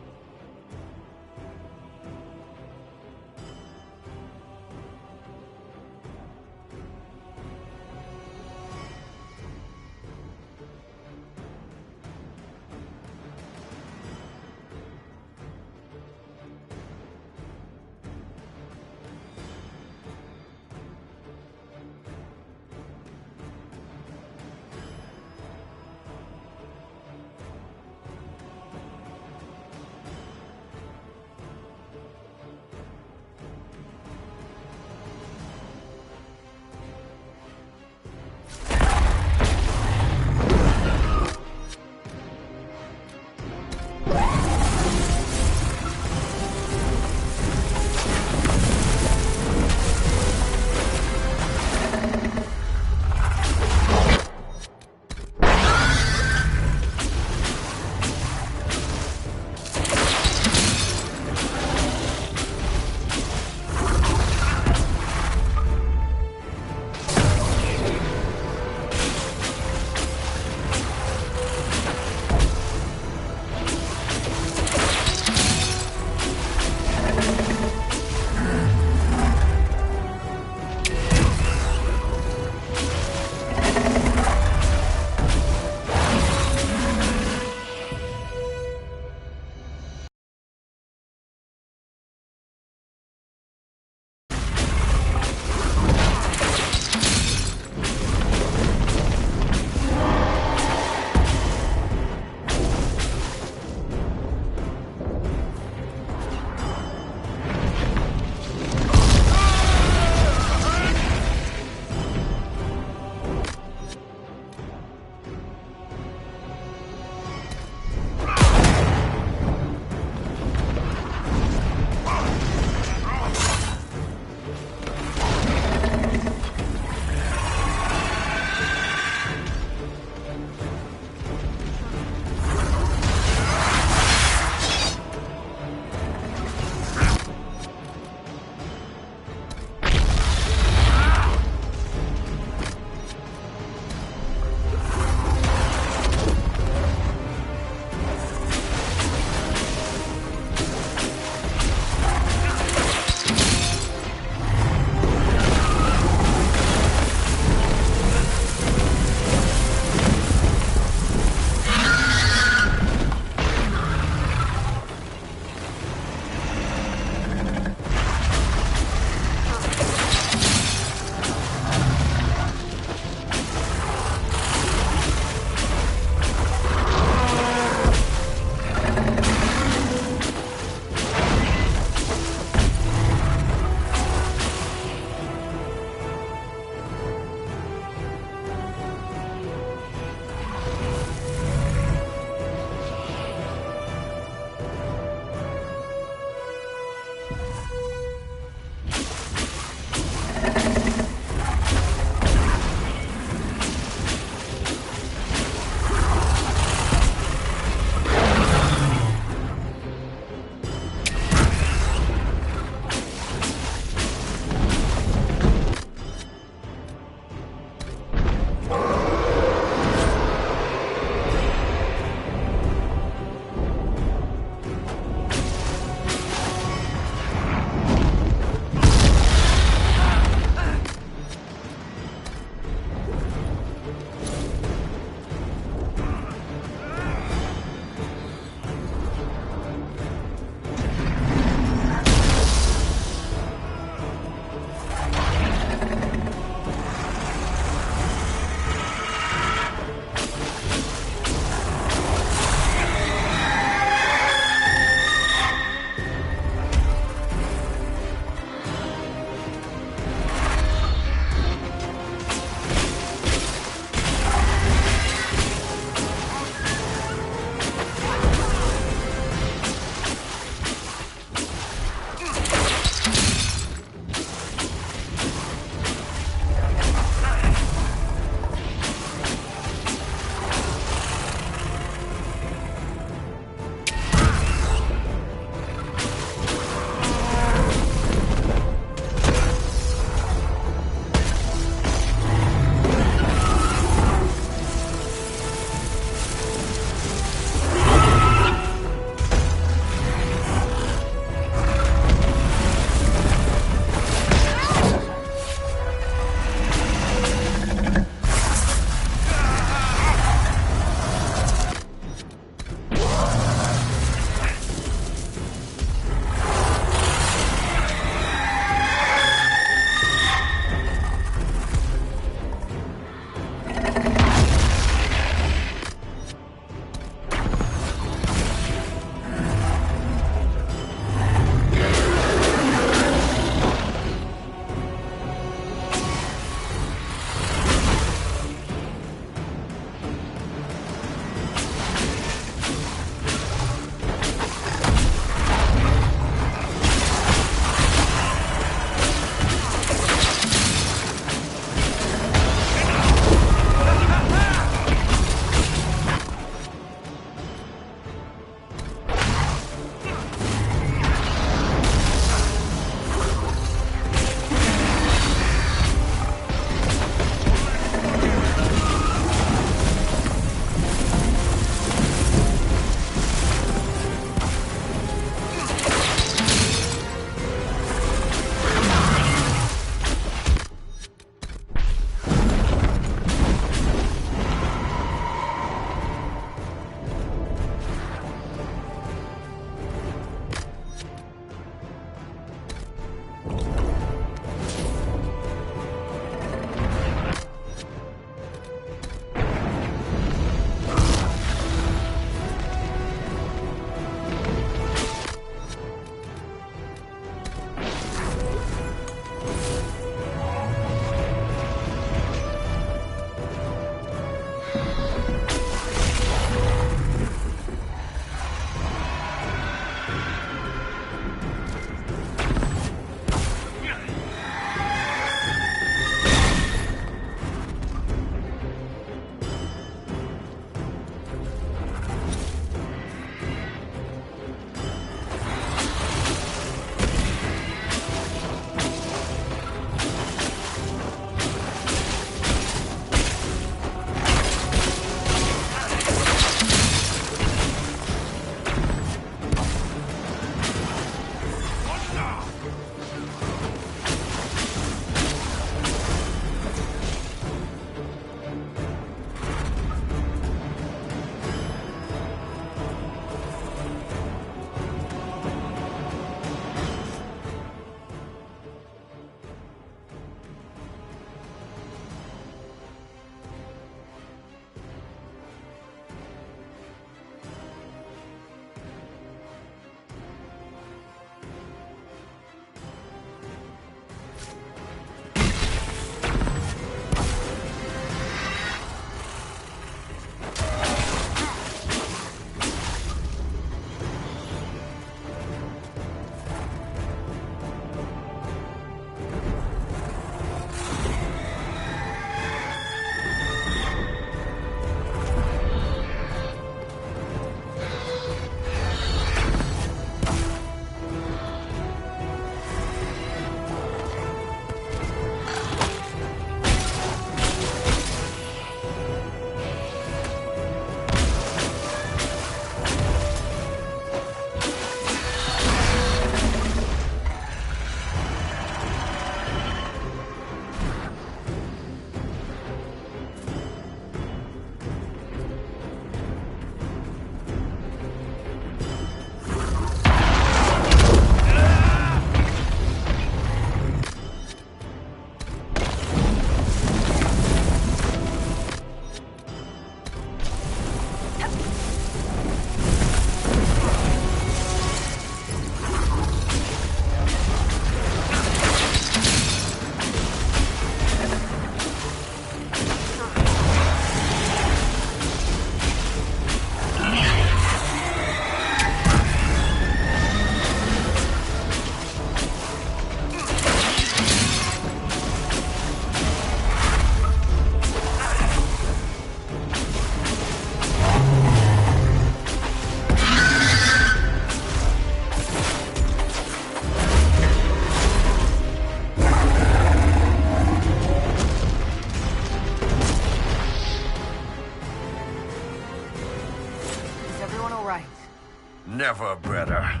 never better.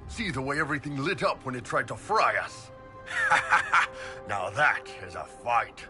See the way everything lit up when it tried to fry us. Now that is a fight.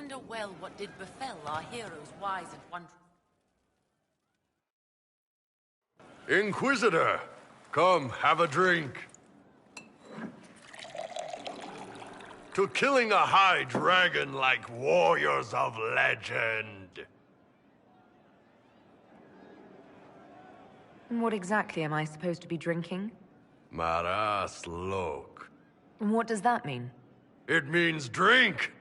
wonder well what did befell our heroes wise and wondrous. Inquisitor, come, have a drink. To killing a high dragon like warriors of legend. What exactly am I supposed to be drinking? Maras lok. What does that mean? It means drink!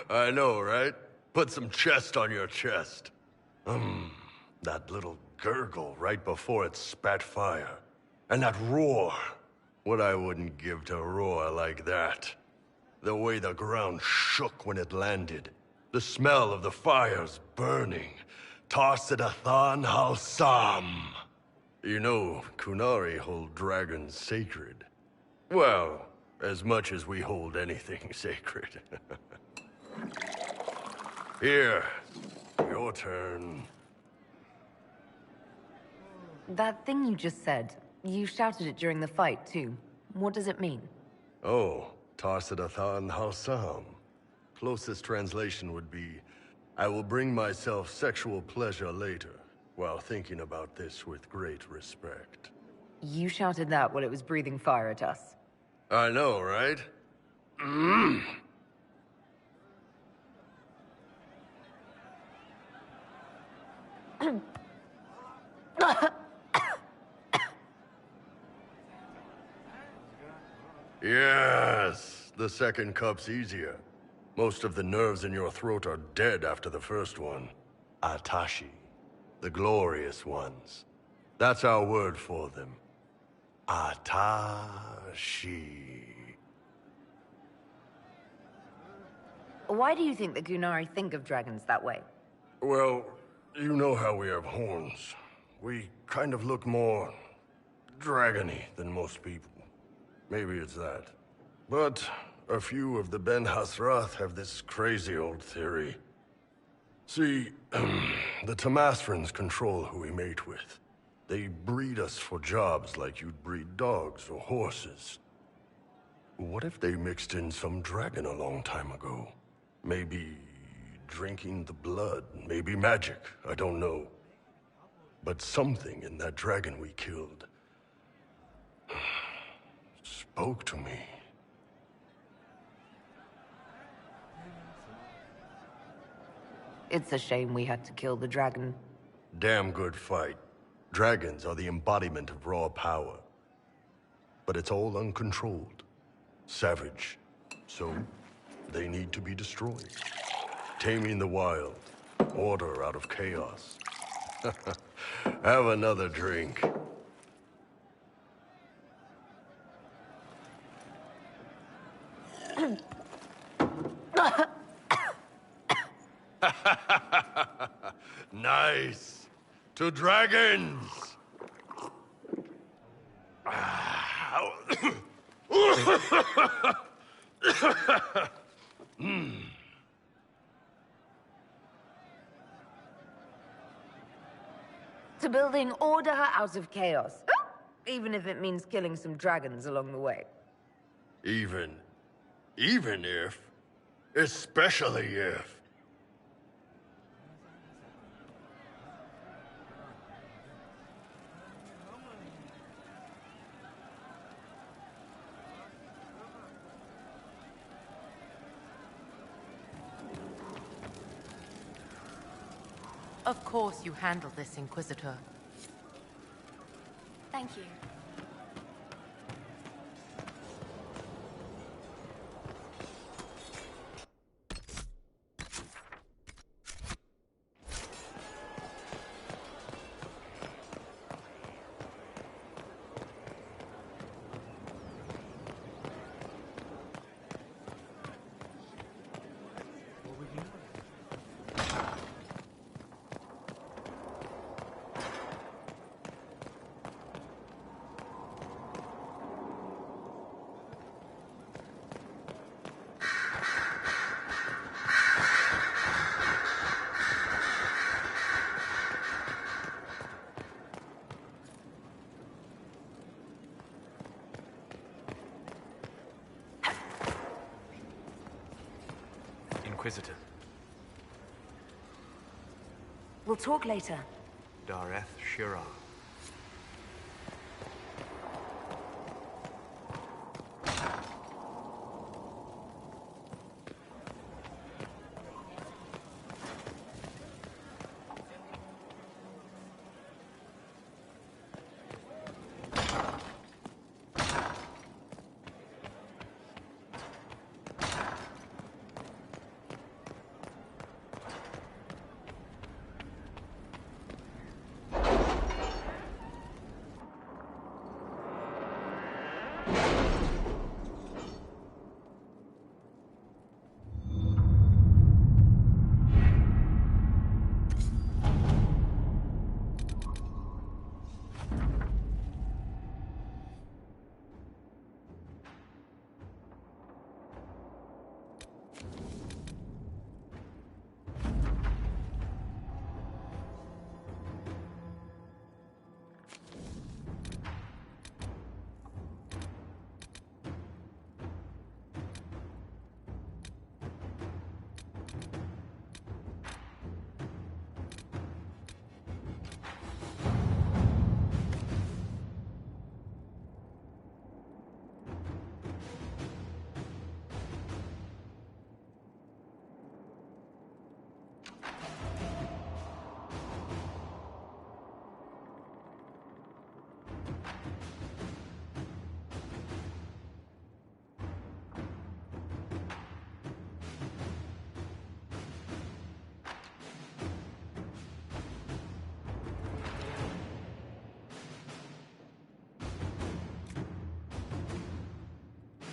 I know, right? Put some chest on your chest. That little gurgle right before it spat fire. And that roar. What I wouldn't give to roar like that. The way the ground shook when it landed. The smell of the fires burning. Tarsidathan Halsam. You know, Kunari hold dragons sacred. Well, as much as we hold anything sacred. Here, your turn. That thing you just said, you shouted it during the fight, too. What does it mean? Oh, Tarsidathan Halsam. Closest translation would be, I will bring myself sexual pleasure later, while thinking about this with great respect. You shouted that while it was breathing fire at us. I know, right? Yes, the second cup's easier. Most of the nerves in your throat are dead after the first one. Atashi, the glorious ones. That's our word for them. Atashi. Why do you think the Gunari think of dragons that way? Well, you know how we have horns. We kind of look more dragony than most people. Maybe it's that. But a few of the Ben Hasrath have this crazy old theory. See, the Tamasrans control who we mate with. They breed us for jobs like you'd breed dogs or horses. What if they mixed in some dragon a long time ago? Maybe drinking the blood, maybe magic, I don't know. But something in that dragon we killed spoke to me. It's a shame we had to kill the dragon. Damn good fight. Dragons are the embodiment of raw power. But it's all uncontrolled. Savage. So, they need to be destroyed. Taming the wild. Order out of chaos. Have another drink. Nice. To dragons. To building order out of chaos. Even if it means killing some dragons along the way. Even if, especially if. Of course you handled this, Inquisitor. Thank you. Inquisitor. We'll talk later. Dareth Shirar.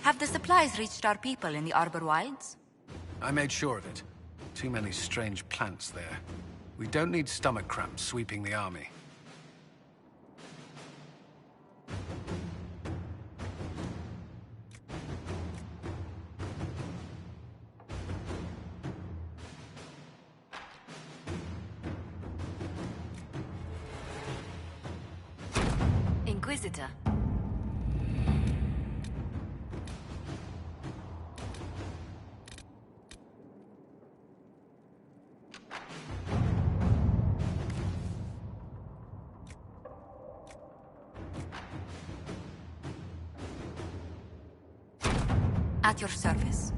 Have the supplies reached our people in the Arbor Wilds? I made sure of it. Too many strange plants there. We don't need stomach cramps sweeping the army. Inquisitor. At your service.